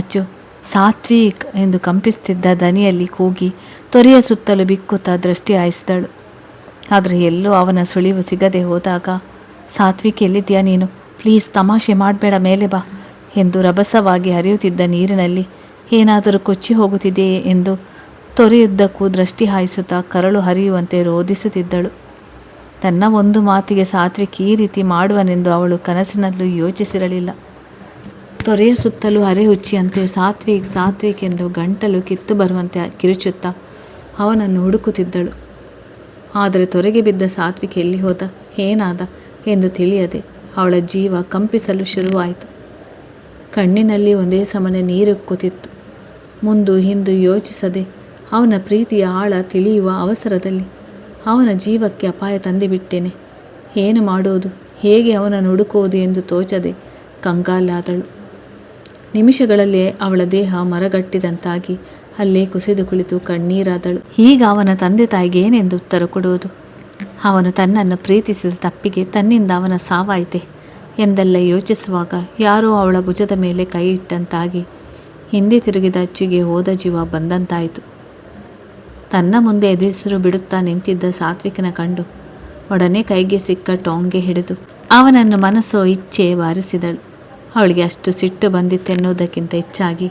ಅಚ್ಚು ಸಾತ್ವಿಕ್ ಎಂದು ಕಂಪಿಸುತ್ತಿದ್ದ ದನಿಯಲ್ಲಿ ಕೂಗಿ ತೊರೆಯ ಸುತ್ತಲೂ ಬಿಕ್ಕುತ್ತಾ ದೃಷ್ಟಿ ಹಾಯಿಸಿದಳು. ಆದರೆ ಎಲ್ಲೂ ಅವನ ಸುಳಿವು ಸಿಗದೆ ಹೋದಾಗ ಸಾತ್ವಿಕ್, ಎಲ್ಲಿದ್ದೀಯಾ ನೀನು? ಪ್ಲೀಸ್ ತಮಾಷೆ ಮಾಡಬೇಡ, ಮೇಲೆ ಬಾ ಎಂದು ರಭಸವಾಗಿ ಹರಿಯುತ್ತಿದ್ದ ನೀರಿನಲ್ಲಿ ಏನಾದರೂ ಕೊಚ್ಚಿ ಹೋಗುತ್ತಿದೆಯೇ ಎಂದು ತೊರೆಯುದ್ದಕ್ಕೂ ದೃಷ್ಟಿ ಹಾಯಿಸುತ್ತಾ ಕರಳು ಹರಿಯುವಂತೆ ರೋಧಿಸುತ್ತಿದ್ದಳು. ತನ್ನ ಒಂದು ಮಾತಿಗೆ ಸಾತ್ವಿಕ್ ಈ ರೀತಿ ಮಾಡುವನೆಂದು ಅವಳು ಕನಸಿನಲ್ಲೂ ಯೋಚಿಸಿರಲಿಲ್ಲ. ತೊರೆಯ ಸುತ್ತಲೂ ಅರೆಹುಚ್ಚಿಯಂತೆ ಸಾತ್ವಿಕ್ ಸಾತ್ವಿಕ್ ಎಂದು ಗಂಟಲು ಕಿತ್ತು ಬರುವಂತೆ ಕಿರುಚುತ್ತಾ ಅವನನ್ನು ಹುಡುಕುತ್ತಿದ್ದಳು. ಆದರೆ ತೊರೆಗೆ ಬಿದ್ದ ಸಾತ್ವಿಕ್ ಎಲ್ಲಿ ಹೋದ, ಏನಾದ ಎಂದು ತಿಳಿಯದೆ ಅವಳ ಜೀವ ಕಂಪಿಸಲು ಶುರುವಾಯಿತು. ಕಣ್ಣಿನಲ್ಲಿ ಒಂದೇ ಸಮನೆ ನೀರುಕ್ಕುತ್ತಿತ್ತು. ಮುಂದು ಹಿಂದು ಯೋಚಿಸದೆ ಅವನ ಪ್ರೀತಿಯ ಆಳ ತಿಳಿಯುವ ಅವಸರದಲ್ಲಿ ಅವನ ಜೀವಕ್ಕೆ ಅಪಾಯ ತಂದುಬಿಟ್ಟೇನೆ. ಏನು ಮಾಡುವುದು, ಹೇಗೆ ಅವನನ್ನು ಹುಡುಕುವುದು ಎಂದು ತೋಚದೆ ಕಂಗಾಲಾದಳು. ನಿಮಿಷಗಳಲ್ಲೇ ಅವಳ ದೇಹ ಮರಗಟ್ಟಿದಂತಾಗಿ ಅಲ್ಲೇ ಕುಸಿದು ಕುಳಿತು ಕಣ್ಣೀರಾದಳು. ಈಗ ಅವನ ತಂದೆ ತಾಯಿಗೆ ಏನೆಂದು ಉತ್ತರ ಕೊಡುವುದು? ಅವನು ತನ್ನನ್ನು ಪ್ರೀತಿಸಿದ ತಪ್ಪಿಗೆ ತನ್ನಿಂದ ಅವನ ಸಾವಾಯಿತೆ ಎಂದೆಲ್ಲ ಯೋಚಿಸುವಾಗ ಯಾರೋ ಅವಳ ಭುಜದ ಮೇಲೆ ಕೈ ಇಟ್ಟಂತಾಗಿ ಹಿಂದೆ ತಿರುಗಿದ ಅಚ್ಚುಗೆ ಹೋದ ಜೀವ ಬಂದಂತಾಯಿತು. ತನ್ನ ಮುಂದೆ ಎದುರಿಸಲು ಬಿಡುತ್ತಾ ನಿಂತಿದ್ದ ಸಾತ್ವಿಕನ ಕಂಡು ಒಡನೆ ಕೈಗೆ ಸಿಕ್ಕ ಟಾಂಗ್ಗೆ ಹಿಡಿದು ಅವನನ್ನು ಮನಸ್ಸೋ ಇಚ್ಛೆ ಬಾರಿಸಿದಳು. ಅವಳಿಗೆ ಅಷ್ಟು ಸಿಟ್ಟು ಬಂದಿತ್ತೆನ್ನುವುದಕ್ಕಿಂತ ಹೆಚ್ಚಾಗಿ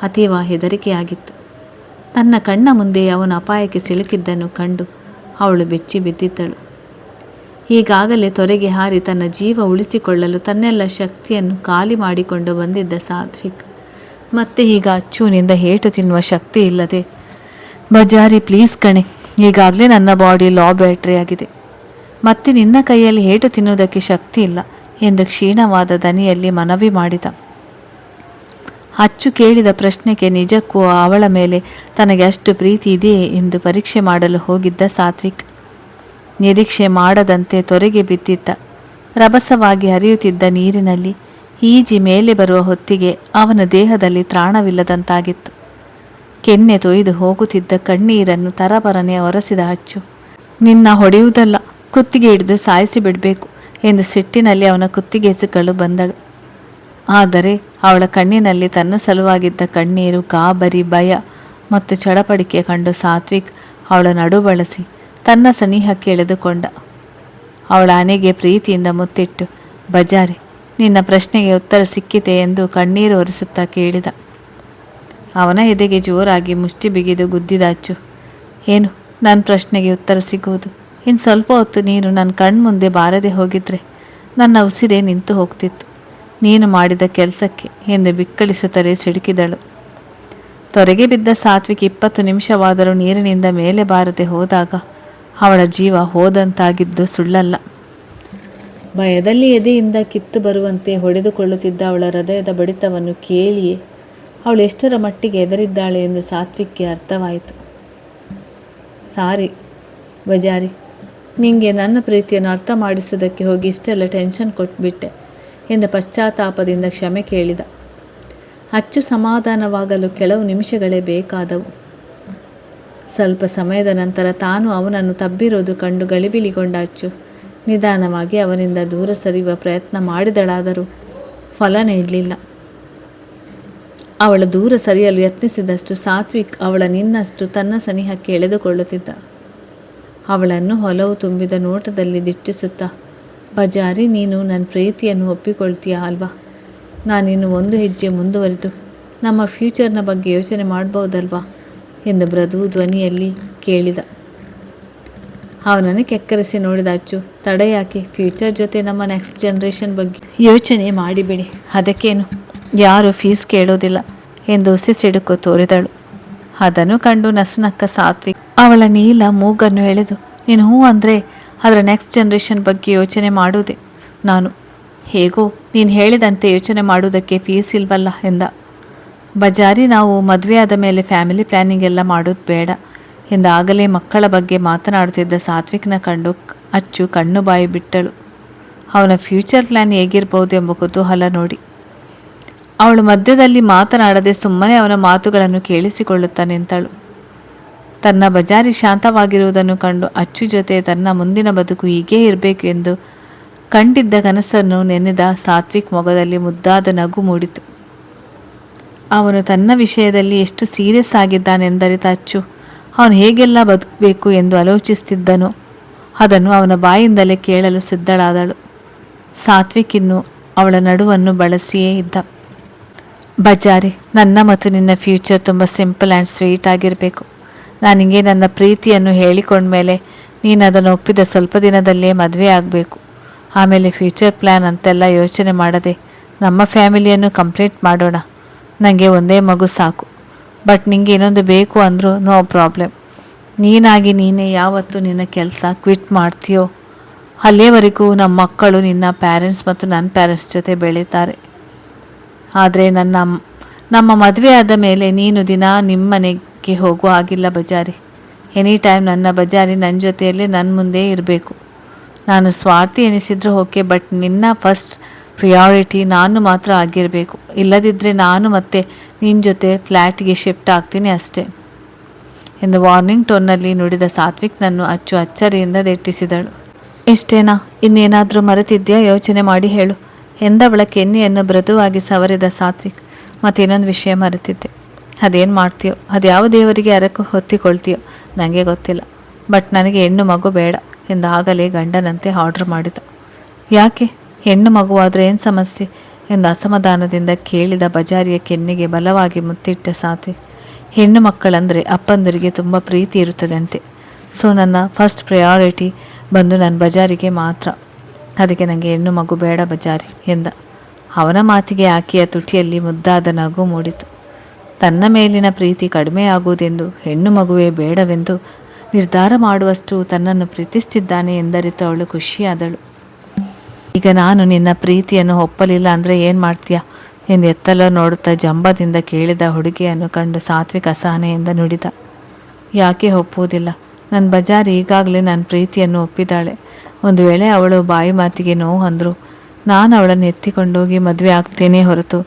ಅತೀವ ಹೆದರಿಕೆಯಾಗಿತ್ತು. ತನ್ನ ಕಣ್ಣ ಮುಂದೆ ಅವನ ಅಪಾಯಕ್ಕೆ ಸಿಲುಕಿದ್ದನ್ನು ಕಂಡು ಅವಳು ಬೆಚ್ಚಿ ಬಿದ್ದಿದ್ದಳು. ಈಗಾಗಲೇ ತೊರೆಗೆ ಹಾರಿ ತನ್ನ ಜೀವ ಉಳಿಸಿಕೊಳ್ಳಲು ತನ್ನೆಲ್ಲ ಶಕ್ತಿಯನ್ನು ಖಾಲಿ ಮಾಡಿಕೊಂಡು ಬಂದಿದ್ದ ಸಾತ್ವಿಕ್ ಮತ್ತೆ ಈಗ ಅಚ್ಚುವಿನಿಂದ ಏಟು ತಿನ್ನುವ ಶಕ್ತಿ ಇಲ್ಲದೆ, ಬಜಾರಿ ಪ್ಲೀಸ್ ಕಣೆ, ಈಗಾಗಲೇ ನನ್ನ ಬಾಡಿ ಲೋ ಬ್ಯಾಟ್ರಿ ಆಗಿದೆ, ಮತ್ತೆ ನಿನ್ನ ಕೈಯಲ್ಲಿ ಏಟು ತಿನ್ನುವುದಕ್ಕೆ ಶಕ್ತಿ ಇಲ್ಲ ಎಂದು ಕ್ಷೀಣವಾದ ದನಿಯಲ್ಲಿ ಮನವಿ ಮಾಡಿದ. ಅಚ್ಚು ಕೇಳಿದ ಪ್ರಶ್ನೆಗೆ ನಿಜಕ್ಕೂ ಅವಳ ಮೇಲೆ ತನಗೆ ಅಷ್ಟು ಪ್ರೀತಿ ಇದೆಯೇ ಎಂದು ಪರೀಕ್ಷೆ ಮಾಡಲು ಹೋಗಿದ್ದ ಸಾತ್ವಿಕ್ ನಿರೀಕ್ಷೆ ಮಾಡದಂತೆ ತೊರೆಗೆ ಬಿದ್ದಿದ್ದ. ರಭಸವಾಗಿ ಹರಿಯುತ್ತಿದ್ದ ನೀರಿನಲ್ಲಿ ಈಜಿ ಮೇಲೆ ಬರುವ ಹೊತ್ತಿಗೆ ಅವನ ದೇಹದಲ್ಲಿ ತ್ರಾಣವಿಲ್ಲದಂತಾಗಿತ್ತು. ಕೆನ್ನೆ ತೊಯ್ದು ಹೋಗುತ್ತಿದ್ದ ಕಣ್ಣೀರನ್ನು ತರಬರನೆ ಒರೆಸಿದ ಅಚ್ಚು, ನಿನ್ನ ಹೊಡೆಯುವುದಲ್ಲ, ಕುತ್ತಿಗೆ ಹಿಡಿದು ಸಾಯಿಸಿ ಬಿಡಬೇಕು ಎಂದು ಸಿಟ್ಟಿನಲ್ಲಿ ಅವನ ಕುತ್ತಿಗೆ ಎಸುಕಲು ಬಂದಳು. ಆದರೆ ಅವಳ ಕಣ್ಣಿನಲ್ಲಿ ತನ್ನ ಸಲುವಾಗಿದ್ದ ಕಣ್ಣೀರು, ಗಾಬರಿ, ಭಯ ಮತ್ತು ಚಡಪಡಿಕೆ ಕಂಡು ಸಾತ್ವಿಕ್ ಅವಳ ನಡು ಬಳಸಿ ತನ್ನ ಸನಿಹಕ್ಕೆ ಎಳೆದುಕೊಂಡ. ಅವಳ ಹಣೆಗೆ ಪ್ರೀತಿಯಿಂದ ಮುತ್ತಿಟ್ಟು, ಬಜಾರೆ, ನಿನ್ನ ಪ್ರಶ್ನೆಗೆ ಉತ್ತರ ಸಿಕ್ಕಿತೆ ಎಂದು ಕಣ್ಣೀರು ಒರೆಸುತ್ತಾ ಕೇಳಿದ. ಅವನ ಎದೆಗೆ ಜೋರಾಗಿ ಮುಷ್ಟಿ ಬಿಗಿದು ಗುದ್ದಿದ ಅಚ್ಚು, ಏನು ನನ್ನ ಪ್ರಶ್ನೆಗೆ ಉತ್ತರ ಸಿಗುವುದು? ಇನ್ನು ಸ್ವಲ್ಪ ಹೊತ್ತು ನೀನು ನನ್ನ ಕಣ್ಮುಂದೆ ಬಾರದೆ ಹೋಗಿದ್ರೆ ನನ್ನ ಉಸಿರೇ ನಿಂತು ಹೋಗ್ತಿತ್ತು, ನೀನು ಮಾಡಿದ ಕೆಲಸಕ್ಕೆ ಎಂದು ಬಿಕ್ಕಳಿಸುತ್ತಲೇ ಸಿಡುಕಿದಳು. ತೊರೆಗೆ ಬಿದ್ದ ಸಾತ್ವಿಕ್ 20 ನಿಮಿಷವಾದರೂ ನೀರಿನಿಂದ ಮೇಲೆ ಬಾರದೆ ಹೋದಾಗ ಅವಳ ಜೀವ ಹೋದಂತಾಗಿದ್ದು ಸುಳ್ಳಲ್ಲ. ಭಯದಲ್ಲಿ ಎದೆಯಿಂದ ಕಿತ್ತು ಬರುವಂತೆ ಹೊಡೆದುಕೊಳ್ಳುತ್ತಿದ್ದ ಅವಳ ಹೃದಯದ ಬಡಿತವನ್ನು ಕೇಳಿಯೇ ಅವಳು ಎಷ್ಟರ ಮಟ್ಟಿಗೆ ಹೆದರಿದ್ದಾಳೆ ಎಂದು ಸಾತ್ವಿಕ್ಗೆ ಅರ್ಥವಾಯಿತು. ಸಾರಿ ಬಜಾರಿ, ನಿಂಗೆ ನನ್ನ ಪ್ರೀತಿಯನ್ನು ಅರ್ಥ ಮಾಡಿಸೋದಕ್ಕೆ ಹೋಗಿ ಇಷ್ಟೆಲ್ಲ ಟೆನ್ಷನ್ ಕೊಟ್ಬಿಟ್ಟೆ ಎಂದು ಪಶ್ಚಾತ್ತಾಪದಿಂದ ಕ್ಷಮೆ ಕೇಳಿದ. ಅಚ್ಚು ಸಮಾಧಾನವಾಗಲು ಕೆಲವು ನಿಮಿಷಗಳೇ ಬೇಕಾದವು. ಸ್ವಲ್ಪ ಸಮಯದ ನಂತರ ತಾನು ಅವನನ್ನು ತಬ್ಬಿರೋದು ಕಂಡು ಗಳಿಬಿಲಿಗೊಂಡ ಅಚ್ಚು ನಿಧಾನವಾಗಿ ಅವನಿಂದ ದೂರ ಸರಿಯುವ ಪ್ರಯತ್ನ ಮಾಡಿದಳಾದರೂ ಫಲ ನೀಡಲಿಲ್ಲ. ಅವಳ ದೂರ ಸರಿಯಲು ಯತ್ನಿಸಿದಷ್ಟು ಸಾತ್ವಿಕ್ ಅವಳ ನಿನ್ನಷ್ಟು ತನ್ನ ಸನಿಹಕ್ಕೆ ಎಳೆದುಕೊಳ್ಳುತ್ತಿದ್ದ. ಅವಳನ್ನು ಹೊಲವು ತುಂಬಿದ ನೋಟದಲ್ಲಿ ದಿಟ್ಟಿಸುತ್ತಾ, ಬಜಾರಿ, ನೀನು ನನ್ನ ಪ್ರೀತಿಯನ್ನು ಒಪ್ಪಿಕೊಳ್ತೀಯಾ ಅಲ್ವಾ? ನಾನಿನ್ನು ಒಂದು ಹೆಜ್ಜೆ ಮುಂದುವರಿದು ನಮ್ಮ ಫ್ಯೂಚರ್ನ ಬಗ್ಗೆ ಯೋಚನೆ ಮಾಡ್ಬೋದಲ್ವಾ ಎಂದು ಮೃದು ಧ್ವನಿಯಲ್ಲಿ ಕೇಳಿದ. ಅವನನ್ನು ಕೆಕ್ಕರಿಸಿ ನೋಡಿದ ಅಚ್ಚು, ತಡ ಯಾಕೆ, ಫ್ಯೂಚರ್ ಜೊತೆ ನಮ್ಮ ನೆಕ್ಸ್ಟ್ ಜನ್ರೇಷನ್ ಬಗ್ಗೆ ಯೋಚನೆ ಮಾಡಿಬಿಡಿ, ಅದಕ್ಕೇನು, ಯಾರು ಫೀಸ್ ಕೇಳೋದಿಲ್ಲ ಎಂದು ಹುಸಿ ಸಿಡುಕು ತೋರಿದಳು. ಅದನ್ನು ಕಂಡು ನಸುನಕ್ಕ ಸಾತ್ವಿಕ್ ಅವಳ ನೀಲ ಮೂಗನ್ನು ಎಳೆದು, ನೀನು ಹೂ ಅಂದರೆ ಅದರ ನೆಕ್ಸ್ಟ್ ಜನ್ರೇಷನ್ ಬಗ್ಗೆ ಯೋಚನೆ ಮಾಡುವುದೇ ನಾನು, ಹೇಗೋ ನೀನು ಹೇಳಿದಂತೆ ಯೋಚನೆ ಮಾಡುವುದಕ್ಕೆ ಫೀಸ್ ಇಲ್ವಲ್ಲ ಎಂದ. ಬಜಾರಿ, ನಾವು ಮದುವೆ ಆದ ಮೇಲೆ ಫ್ಯಾಮಿಲಿ ಪ್ಲ್ಯಾನಿಂಗ್ ಎಲ್ಲ ಮಾಡೋದು ಬೇಡ ಎಂದಾಗಲೇ ಮಕ್ಕಳ ಬಗ್ಗೆ ಮಾತನಾಡುತ್ತಿದ್ದ ಸಾತ್ವಿಕ್ನ ಕಂಡು ಅಚ್ಚು ಕಣ್ಣು ಬಾಯಿ ಬಿಟ್ಟಳು. ಅವನ ಫ್ಯೂಚರ್ ಪ್ಲ್ಯಾನ್ ಹೇಗಿರ್ಬೋದು ಎಂಬ ಕುತೂಹಲ ನೋಡಿ. ಅವಳು ಮಧ್ಯದಲ್ಲಿ ಮಾತನಾಡದೆ ಸುಮ್ಮನೆ ಅವನ ಮಾತುಗಳನ್ನು ಕೇಳಿಸಿಕೊಳ್ಳುತ್ತಾ ನಿಂತಳು. ತನ್ನ ಬಜಾರಿ ಶಾಂತವಾಗಿರುವುದನ್ನು ಕಂಡು ಅಚ್ಚು ಜೊತೆ ತನ್ನ ಮುಂದಿನ ಬದುಕು ಹೀಗೇ ಇರಬೇಕು ಎಂದು ಕಂಡಿದ್ದ ಕನಸನ್ನು ನೆನೆದ ಸಾತ್ವಿಕ್ ಮೊಗದಲ್ಲಿ ಮುದ್ದಾದ ನಗು ಮೂಡಿತು. ಅವನು ತನ್ನ ವಿಷಯದಲ್ಲಿ ಎಷ್ಟು ಸೀರಿಯಸ್ ಆಗಿದ್ದಾನೆಂದರಿತ ಅಚ್ಚು ಅವನು ಹೇಗೆಲ್ಲ ಬದುಕಬೇಕು ಎಂದು ಆಲೋಚಿಸುತ್ತಿದ್ದನೋ ಅದನ್ನು ಅವನ ಬಾಯಿಂದಲೇ ಕೇಳಲು ಸಿದ್ಧಳಾದಳು. ಸಾತ್ವಿಕ್ ಇನ್ನು ಅವಳ ನಡುವನ್ನು ಬಳಸಿಯೇ ಇದ್ದ. ಬಜಾರಿ, ನನ್ನ ಮತ್ತು ನಿನ್ನ ಫ್ಯೂಚರ್ ತುಂಬ ಸಿಂಪಲ್ ಆ್ಯಂಡ್ ಸ್ವೀಟ್ ಆಗಿರಬೇಕು. ನನಗೆ ನನ್ನ ಪ್ರೀತಿಯನ್ನು ಹೇಳಿಕೊಂಡ್ಮೇಲೆ ನೀನು ಅದನ್ನು ಒಪ್ಪಿದ ಸ್ವಲ್ಪ ದಿನದಲ್ಲೇ ಮದುವೆ ಆಗಬೇಕು. ಆಮೇಲೆ ಫ್ಯೂಚರ್ ಪ್ಲ್ಯಾನ್ ಅಂತೆಲ್ಲ ಯೋಚನೆ ಮಾಡದೆ ನಮ್ಮ ಫ್ಯಾಮಿಲಿಯನ್ನು ಕಂಪ್ಲೀಟ್ ಮಾಡೋಣ. ನನಗೆ ಒಂದೇ ಮಗು ಸಾಕು. ಬಟ್ ನಿಂಗೆ ಇನ್ನೊಂದು ಬೇಕು ಅಂದರೂ ನೋ ಪ್ರಾಬ್ಲಮ್. ನೀನಾಗಿ ನೀನೇ ಯಾವತ್ತು ನಿನ್ನ ಕೆಲಸ ಕ್ವಿಟ್ ಮಾಡ್ತೀಯೋ ಅಲ್ಲಿಯವರೆಗೂ ನಮ್ಮ ಮಕ್ಕಳು ನಿನ್ನ ಪ್ಯಾರೆಂಟ್ಸ್ ಮತ್ತು ನನ್ನ ಪ್ಯಾರೆಂಟ್ಸ್ ಜೊತೆ ಬೆಳೀತಾರೆ. ಆದರೆ ನಮ್ಮ ಮದುವೆ ಆದ ಮೇಲೆ ನೀನು ದಿನ ನಿಮ್ಮ ಮನೆಗೆ ಹೋಗೋ ಹಾಗಿಲ್ಲ ಬಜಾರಿ. ಎನಿ ಟೈಮ್ ನನ್ನ ಬಜಾರಿ ನನ್ನ ಜೊತೆಯಲ್ಲೇ ನನ್ನ ಮುಂದೆ ಇರಬೇಕು. ನಾನು ಸ್ವಾರ್ಥಿ ಎನಿಸಿದ್ರು ಓಕೆ, ಬಟ್ ನಿನ್ನ ಫಸ್ಟ್ ಪ್ರಿಯಾರಿಟಿ ನಾನು ಮಾತ್ರ ಆಗಿರಬೇಕು. ಇಲ್ಲದಿದ್ದರೆ ನಾನು ಮತ್ತೆ ನಿನ್ನ ಜೊತೆ ಫ್ಲ್ಯಾಟ್ಗೆ ಶಿಫ್ಟ್ ಆಗ್ತೀನಿ ಅಷ್ಟೇ ಎಂದು ವಾರ್ನಿಂಗ್ ಟೋನ್ನಲ್ಲಿ ನುಡಿದ ಸಾತ್ವಿಕ್ನನ್ನು ಅಚ್ಚು ಅಚ್ಚರಿಯಿಂದ ದೆಟ್ಟಿಸಿದಳು. ಇಷ್ಟೇನಾ? ಇನ್ನೇನಾದರೂ ಮರೆತಿದ್ಯಾ? ಯೋಚನೆ ಮಾಡಿ ಹೇಳು ಎಂದವಳ ಕೆನ್ನೆಯನ್ನು ಮೃದುವಾಗಿ ಸವರಿದ ಸಾತ್ವಿಕ್. ಮತ್ತೇನೊಂದು ವಿಷಯ ಮರೆತಿದ್ದೆ. ಅದೇನು ಮಾಡ್ತೀಯೋ, ಅದ್ಯಾವ ದೇವರಿಗೆ ಅರಕು ಹೊತ್ತಿಕೊಳ್ತೀಯೋ ನನಗೆ ಗೊತ್ತಿಲ್ಲ. ಬಟ್ ನನಗೆ ಹೆಣ್ಣು ಮಗು ಬೇಡ ಎಂದಾಗಲೇ ಗಂಡನಂತೆ ಆರ್ಡರ್ ಮಾಡಿದ. ಯಾಕೆ? ಹೆಣ್ಣು ಮಗುವಾದರೆ ಏನು ಸಮಸ್ಯೆ ಎಂದು ಅಸಮಾಧಾನದಿಂದ ಕೇಳಿದ ಬಜಾರಿಯ ಕೆನ್ನೆಗೆ ಬಲವಾಗಿ ಮುತ್ತಿಟ್ಟ ಸಾತ್ವಿಕ್. ಹೆಣ್ಣು ಮಕ್ಕಳಂದರೆ ಅಪ್ಪಂದರಿಗೆ ತುಂಬ ಪ್ರೀತಿ ಇರುತ್ತದಂತೆ. ಸೊ ನನ್ನ ಫಸ್ಟ್ ಪ್ರಯಾರಿಟಿ ಬಂದು ನನ್ನ ಬಜಾರಿಗೆ ಮಾತ್ರ. ಅದಕ್ಕೆ ನನಗೆ ಹೆಣ್ಣು ಮಗು ಬೇಡ ಬಜಾರಿ ಎಂದ. ಅವನ ಮಾತಿಗೆ ಆಕೆಯ ತುಟಿಯಲ್ಲಿ ಮುದ್ದಾದ ನಗು ಮೂಡಿತು. ತನ್ನ ಮೇಲಿನ ಪ್ರೀತಿ ಕಡಿಮೆಯಾಗುವುದೆಂದು, ಹೆಣ್ಣು ಮಗುವೇ ಬೇಡವೆಂದು ನಿರ್ಧಾರ ಮಾಡುವಷ್ಟು ತನ್ನನ್ನು ಪ್ರೀತಿಸ್ತಿದ್ದಾನೆ ಎಂದರಿತು ಅವಳು ಖುಷಿಯಾದಳು. ಈಗ ನಾನು ನಿನ್ನ ಪ್ರೀತಿಯನ್ನು ಒಪ್ಪಲಿಲ್ಲ ಅಂದರೆ ಏನು ಮಾಡ್ತೀಯಾ ಎಂದು ಎತ್ತಲು ನೋಡುತ್ತಾ ಜಂಬದಿಂದ ಕೇಳಿದ ಹುಡುಗಿಯನ್ನು ಕಂಡು ಸಾತ್ವಿಕ ಅಸಹನೆಯಿಂದ ನುಡಿದ. ಯಾಕೆ ಒಪ್ಪುವುದಿಲ್ಲ? ನನ್ನ ಬಜಾರಿ ಈಗಾಗಲೇ ನನ್ನ ಪ್ರೀತಿಯನ್ನು ಒಪ್ಪಿದ್ದಾಳೆ. ಒಂದು ವೇಳೆ ಅವಳು ಬಾಯಿ ಮಾತಿಗೆ ನೋವು ಅಂದರು ನಾನು ಅವಳನ್ನು ಎತ್ತಿಕೊಂಡೋಗಿ ಮದುವೆ ಆಗ್ತೇನೆ ಹೊರತು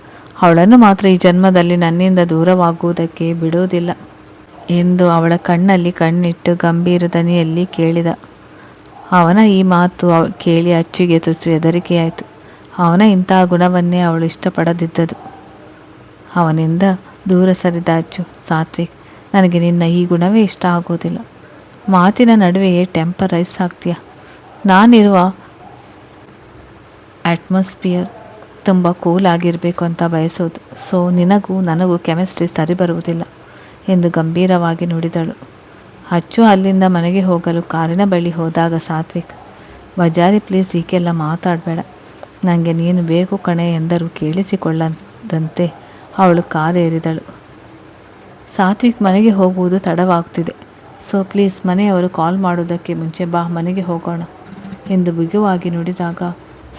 ಅವಳನ್ನು ಮಾತ್ರ ಈ ಜನ್ಮದಲ್ಲಿ ನನ್ನಿಂದ ದೂರವಾಗುವುದಕ್ಕೆ ಬಿಡುವುದಿಲ್ಲ ಎಂದು ಅವಳ ಕಣ್ಣಲ್ಲಿ ಕಣ್ಣಿಟ್ಟು ಗಂಭೀರ ದನಿಯಲ್ಲಿ ಕೇಳಿದ. ಅವನ ಈ ಮಾತು ಕೇಳಿ ಅಚ್ಚುಗೆ ತುಸು ಹೆದರಿಕೆಯಾಯಿತು. ಅವನ ಇಂತಹ ಗುಣವನ್ನೇ ಅವಳು ಇಷ್ಟಪಡದಿದ್ದದು. ಅವನಿಂದ ದೂರ ಸರಿದ ಅಚ್ಚು. ಸಾತ್ವಿಕ್, ನನಗೆ ನಿನ್ನ ಈ ಗುಣವೇ ಇಷ್ಟ ಆಗೋದಿಲ್ಲ. ಮಾತಿನ ನಡುವೆಯೇ ಟೆಂಪರೈಸ್ ಆಗ್ತೀಯ. ನಾನಿರುವ ಅಟ್ಮಾಸ್ಫಿಯರ್ ತುಂಬ ಕೂಲ್ ಆಗಿರಬೇಕು ಅಂತ ಬಯಸೋದು. ಸೊ ನಿನಗೂ ನನಗೂ ಕೆಮಿಸ್ಟ್ರಿ ಸರಿ ಬರುವುದಿಲ್ಲ ಎಂದು ಗಂಭೀರವಾಗಿ ನುಡಿದಳು. ಅಚ್ಚು ಅಲ್ಲಿಂದ ಮನೆಗೆ ಹೋಗಲು ಕಾರಿನ ಬಳಿ ಹೋದಾಗ ಸಾತ್ವಿಕ್, ಬಜಾರಿ ಪ್ಲೀಸ್ ಹೀಗೆಲ್ಲ ಮಾತಾಡಬೇಡ, ನನಗೆ ನೀನು ಬೇಕು ಕಣೆ ಎಂದರೂ ಕೇಳಿಸಿಕೊಳ್ಳದಂತೆ ಅವಳು ಕಾರೇರಿದಳು. ಸಾತ್ವಿಕ್, ಮನೆಗೆ ಹೋಗುವುದು ತಡವಾಗ್ತಿದೆ. ಸೊ ಪ್ಲೀಸ್ ಮನೆಯವರು ಕಾಲ್ ಮಾಡೋದಕ್ಕೆ ಮುಂಚೆ ಬಾ, ಮನೆಗೆ ಹೋಗೋಣ ಎಂದು ಬಿಗುವಾಗಿ ನುಡಿದಾಗ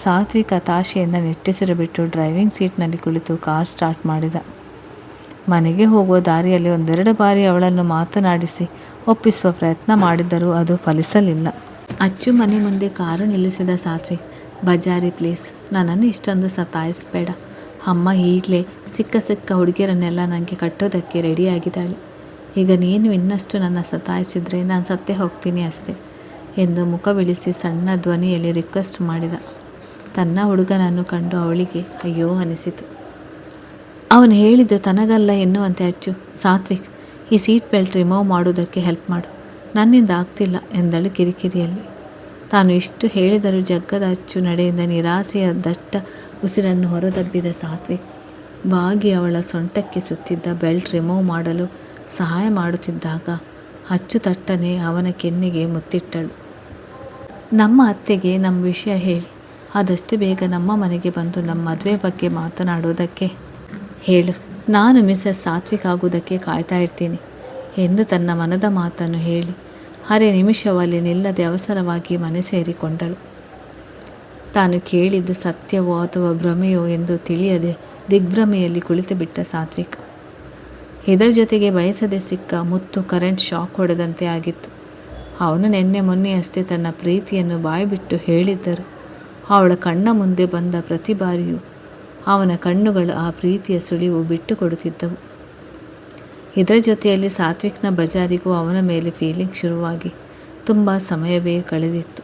ಸಾತ್ವಿಕ್ ಹತಾಶೆಯಿಂದ ನಿಟ್ಟುಸಿರು ಬಿಟ್ಟು ಡ್ರೈವಿಂಗ್ ಸೀಟ್ನಲ್ಲಿ ಕುಳಿತು ಕಾರ್ ಸ್ಟಾರ್ಟ್ ಮಾಡಿದ. ಮನೆಗೆ ಹೋಗುವ ದಾರಿಯಲ್ಲಿ ಒಂದೆರಡು ಬಾರಿ ಅವಳನ್ನು ಮಾತನಾಡಿಸಿ ಒಪ್ಪಿಸುವ ಪ್ರಯತ್ನ ಮಾಡಿದ್ದರೂ ಅದು ಫಲಿಸಲಿಲ್ಲ. ಅಚ್ಚು ಮನೆ ಮುಂದೆ ಕಾರು ನಿಲ್ಲಿಸಿದ ಸಾತ್ವಿಕ್, ಬಜಾರಿ ಪ್ಲೀಸ್ ನನ್ನನ್ನು ಇಷ್ಟೊಂದು ಸತಾಯಿಸಬೇಡ. ಅಮ್ಮ ಈಗಲೇ ಸಿಕ್ಕ ಹುಡುಗಿಯರನ್ನೆಲ್ಲ ನನಗೆ ಕಟ್ಟೋದಕ್ಕೆ ರೆಡಿಯಾಗಿದ್ದಾಳೆ. ಈಗ ನೀನು ಇನ್ನಷ್ಟು ನನ್ನ ಸತಾಯಿಸಿದರೆ ನಾನು ಸತ್ತೇ ಹೋಗ್ತೀನಿ ಅಷ್ಟೇ ಎಂದು ಮುಖವಿಳಿಸಿ ಸಣ್ಣ ಧ್ವನಿಯಲ್ಲಿ ರಿಕ್ವೆಸ್ಟ್ ಮಾಡಿದ. ತನ್ನ ಹುಡುಗನನ್ನು ಕಂಡು ಅವಳಿಗೆ ಅಯ್ಯೋ ಅನಿಸಿತು. ಅವನು ಹೇಳಿದ್ದು ತನಗಲ್ಲ ಎನ್ನುವಂತೆ ಅಚ್ಚು, ಸಾತ್ವಿಕ್ ಈ ಸೀಟ್ ಬೆಲ್ಟ್ ರಿಮೂವ್ ಮಾಡುವುದಕ್ಕೆ ಹೆಲ್ಪ್ ಮಾಡು, ನನ್ನಿಂದ ಆಗ್ತಿಲ್ಲ ಎಂದಳು ಕಿರಿಕಿರಿಯಲ್ಲಿ. ತಾನು ಇಷ್ಟು ಹೇಳಿದರೂ ಜಗ್ಗದ ಅಚ್ಚು ನಡೆಯಿಂದ ನಿರಾಸೆಯ ದಟ್ಟ ಉಸಿರನ್ನು ಹೊರದಬ್ಬಿದ ಸಾತ್ವಿಕ್ ಬಾಗಿ ಅವಳ ಸೊಂಟಕ್ಕೆ ಸುತ್ತಿದ್ದ ಬೆಲ್ಟ್ ರಿಮೂವ್ ಮಾಡಲು ಸಹಾಯ ಮಾಡುತ್ತಿದ್ದಾಗ ಅಚ್ಚು ತಟ್ಟನೆ ಅವನ ಕೆನ್ನೆಗೆ ಮುತ್ತಿಟ್ಟಳು. ನಮ್ಮ ಅತ್ತೆಗೆ ನಮ್ಮ ವಿಷಯ ಹೇಳಿ ಆದಷ್ಟು ಬೇಗ ನಮ್ಮ ಮನೆಗೆ ಬಂದು ನಮ್ಮ ಮದುವೆ ಬಗ್ಗೆ ಮಾತನಾಡುವುದಕ್ಕೆ ಹೇಳು. ನಾನು ಮಿಸಸ್ ಸಾತ್ವಿಕ್ ಆಗುವುದಕ್ಕೆ ಕಾಯ್ತಾ ಇರ್ತೀನಿ ಎಂದು ತನ್ನ ಮನದ ಮಾತನ್ನು ಹೇಳಿ ಅರೆ ನಿಮಿಷವಲ್ಲಿ ನಿಲ್ಲದೆ ಅವಸರವಾಗಿ ಮನೆ ಸೇರಿಕೊಂಡಳು. ತಾನು ಕೇಳಿದ್ದು ಸತ್ಯವೋ ಅಥವಾ ಭ್ರಮೆಯೋ ಎಂದು ತಿಳಿಯದೆ ದಿಗ್ಭ್ರಮೆಯಲ್ಲಿ ಕುಳಿತು ಬಿಟ್ಟ ಸಾತ್ವಿಕ್. ಇದರ ಜೊತೆಗೆ ಬಯಸದೆ ಸಿಕ್ಕ ಮುತ್ತು ಕರೆಂಟ್ ಶಾಕ್ ಹೊಡೆದಂತೆ ಆಗಿತ್ತು. ಅವನು ನಿನ್ನೆ ಮೊನ್ನೆಯಷ್ಟೇ ತನ್ನ ಪ್ರೀತಿಯನ್ನು ಬಾಯ್ಬಿಟ್ಟು ಹೇಳಿದ್ದರು. ಅವಳ ಕಣ್ಣ ಮುಂದೆ ಬಂದ ಪ್ರತಿ ಬಾರಿಯೂ ಅವನ ಕಣ್ಣುಗಳು ಆ ಪ್ರೀತಿಯ ಸುಳಿವು ಬಿಟ್ಟು ಕೊಡುತ್ತಿದ್ದವು. ಇದರ ಜೊತೆಯಲ್ಲಿ ಸಾತ್ವಿಕ್ನ ಬಜಾರಿಗೂ ಅವನ ಮೇಲೆ ಫೀಲಿಂಗ್ ಶುರುವಾಗಿ ತುಂಬ ಸಮಯವೇ ಕಳೆದಿತ್ತು.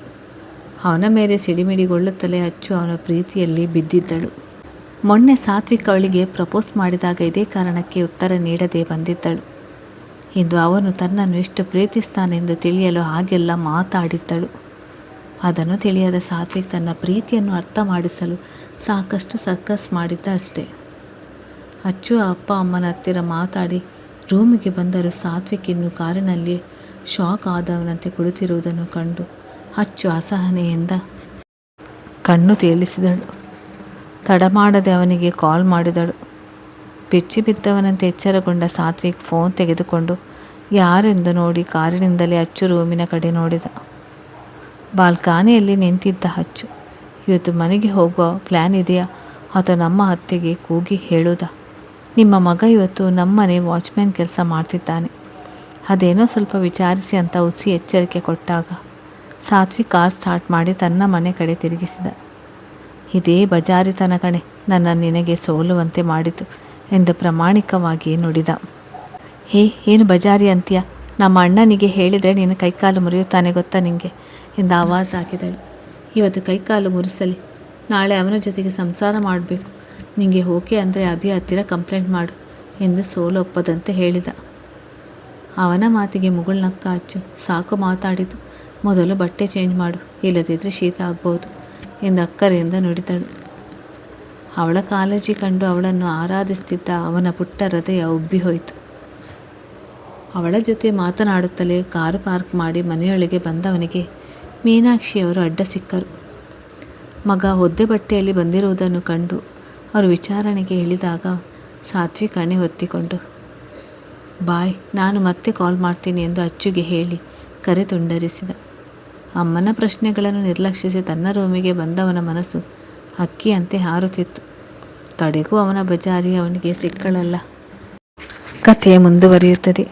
ಅವನ ಮೇಲೆ ಸಿಡಿಮಿಡಿಗೊಳ್ಳುತ್ತಲೇ ಅಚ್ಚು ಅವನ ಪ್ರೀತಿಯಲ್ಲಿ ಬಿದ್ದಿದ್ದಳು. ಮೊನ್ನೆ ಸಾತ್ವಿಕ್ ಅವಳಿಗೆ ಪ್ರಪೋಸ್ ಮಾಡಿದಾಗ ಇದೇ ಕಾರಣಕ್ಕೆ ಉತ್ತರ ನೀಡದೆ ಬಂದಿದ್ದಳು. ಇಂದು ಅವನು ತನ್ನನ್ನು ಎಷ್ಟು ಪ್ರೀತಿಸ್ತಾನೆಂದು ತಿಳಿಯಲು ಹಾಗೆಲ್ಲ ಮಾತಾಡಿದ್ದಳು. ಅದನ್ನು ತಿಳಿಯದ ಸಾತ್ವಿಕ್ ತನ್ನ ಪ್ರೀತಿಯನ್ನು ಅರ್ಥ ಮಾಡಿಸಲು ಸಾಕಷ್ಟು ಸರ್ಕಸ್ ಮಾಡಿದ್ದ ಅಷ್ಟೇ. ಅಚ್ಚು ಅಪ್ಪ ಅಮ್ಮನ ಹತ್ತಿರ ಮಾತಾಡಿ ರೂಮಿಗೆ ಬಂದರೂ ಸಾತ್ವಿಕ್ ಇನ್ನು ಕಾರಿನಲ್ಲಿ ಶಾಕ್ ಆದವನಂತೆ ಕುಳಿತಿರುವುದನ್ನು ಕಂಡು ಅಚ್ಚು ಅಸಹನೆಯಿಂದ ಕಣ್ಣು ತೇಲಿಸಿದಳು. ತಡ ಮಾಡದೆ ಅವನಿಗೆ ಕಾಲ್ ಮಾಡಿದಳು. ಬೆಚ್ಚಿ ಬಿದ್ದವನಂತೆ ಎಚ್ಚರಗೊಂಡ ಸಾತ್ವಿಕ್ ಫೋನ್ ತೆಗೆದುಕೊಂಡು ಯಾರೆಂದು ನೋಡಿ ಕಾರಿನಿಂದಲೇ ಅಚ್ಚು ರೂಮಿನ ಕಡೆ ನೋಡಿದ. ಬಾಲ್ಕನಿಯಲ್ಲಿ ನಿಂತಿದ್ದ ಅಚ್ಚು. ಇವತ್ತು ಮನೆಗೆ ಹೋಗುವ ಪ್ಲ್ಯಾನ್ ಇದೆಯಾ ಅಥವಾ ನಮ್ಮ ಅತ್ತೆಗೆ ಕೂಗಿ ಹೇಳುವುದಾ? ನಿಮ್ಮ ಮಗ ಇವತ್ತು ನಮ್ಮನೆ ವಾಚ್ಮ್ಯಾನ್ ಕೆಲಸ ಮಾಡ್ತಿದ್ದಾನೆ, ಅದೇನೋ ಸ್ವಲ್ಪ ವಿಚಾರಿಸಿ ಅಂತ ಹುಸಿ ಎಚ್ಚರಿಕೆ ಕೊಟ್ಟಾಗ ಸಾತ್ವಿಕ್ ಕಾರ್ ಸ್ಟಾರ್ಟ್ ಮಾಡಿ ತನ್ನ ಮನೆ ಕಡೆ ತಿರುಗಿಸಿದ. ಇದೇ ಬಜಾರಿತನ ಕಣೆ ನನ್ನ ನಿನಗೆ ಸೋಲುವಂತೆ ಮಾಡಿತು ಎಂದು ಪ್ರಾಮಾಣಿಕವಾಗಿ ನುಡಿದ. ಹೇ, ಏನು ಬಜಾರಿ ಅಂತೀಯ? ನಮ್ಮ ಅಣ್ಣನಿಗೆ ಹೇಳಿದರೆ ನೀನು ಕೈಕಾಲು ಮುರಿಯುತ್ತಾನೆ ಗೊತ್ತಾ ನಿನಗೆ ಎಂದು ಆವಾಜ್ ಹಾಕಿದಳು. ಇವತ್ತು ಕೈಕಾಲು ಮುರಿಸಲಿ, ನಾಳೆ ಅವನ ಜೊತೆಗೆ ಸಂಸಾರ ಮಾಡಬೇಕು. ನಿನಗೆ ಓಕೆ ಅಂದರೆ ಅಭಿ ಹತ್ತಿರ ಕಂಪ್ಲೇಂಟ್ ಮಾಡು ಎಂದು ಸೋಲು ಒಪ್ಪದಂತೆ ಹೇಳಿದ. ಅವನ ಮಾತಿಗೆ ಮುಗುಳ್ನಕ್ಕ ಅಚ್ಚು. ಸಾಕು ಮಾತಾಡಿದ್ದು, ಮೊದಲು ಬಟ್ಟೆ ಚೇಂಜ್ ಮಾಡು, ಇಲ್ಲದಿದ್ದರೆ ಶೀತ ಆಗ್ಬೋದು ಎಂದು ಅಕ್ಕರೆಯಿಂದ ನುಡಿದಳು. ಅವಳ ಕಾಳಜಿ ಕಂಡು ಅವಳನ್ನು ಆರಾಧಿಸುತ್ತಿದ್ದ ಅವನ ಪುಟ್ಟ ಹೃದಯ ಉಬ್ಬಿ ಹೋಯಿತು. ಅವಳ ಜೊತೆ ಮಾತನಾಡುತ್ತಲೇ ಕಾರು ಪಾರ್ಕ್ ಮಾಡಿ ಮನೆಯೊಳಗೆ ಬಂದವನಿಗೆ ಮೀನಾಕ್ಷಿಯವರು ಅಡ್ಡ ಸಿಕ್ಕರು. ಮಗ ಒದ್ದೆ ಬಟ್ಟೆಯಲ್ಲಿ ಬಂದಿರುವುದನ್ನು ಕಂಡು ಅವರು ವಿಚಾರಣೆಗೆ ಇಳಿದಾಗ ಸಾತ್ವಿಕ್ ಹಣೆ ಹೊತ್ತಿಕೊಂಡು ಬಾಯ್, ನಾನು ಮತ್ತೆ ಕಾಲ್ ಮಾಡ್ತೀನಿ ಎಂದು ಅಚ್ಚುಗೆ ಹೇಳಿ ಕರೆ ತುಂಡರಿಸಿದ. ಅಮ್ಮನ ಪ್ರಶ್ನೆಗಳನ್ನು ನಿರ್ಲಕ್ಷಿಸಿ ತನ್ನ ರೂಮಿಗೆ ಬಂದವನ ಮನಸ್ಸು ಹಕ್ಕಿಯಂತೆ ಹಾರುತ್ತಿತ್ತು. ಕಡೆಗೂ ಅವನ ಬಜಾರಿ ಅವನಿಗೆ ಸಿಕ್ಕಳಲ್ಲ. ಕಥೆ ಮುಂದುವರಿಯುತ್ತದೆ.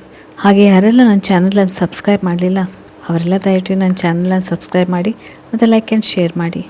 ಹಾಗೆ ಯಾರೆಲ್ಲ ನನ್ನ ಚಾನಲನ್ನು ಸಬ್ಸ್ಕ್ರೈಬ್ ಮಾಡಲಿಲ್ಲ ಅವರೆಲ್ಲ ದಯವಿಟ್ಟು ನನ್ನ ಚಾನಲನ್ನು ಸಬ್ಸ್ಕ್ರೈಬ್ ಮಾಡಿ ಮತ್ತು ಲೈಕ್ ಆ್ಯಂಡ್ ಶೇರ್ ಮಾಡಿ.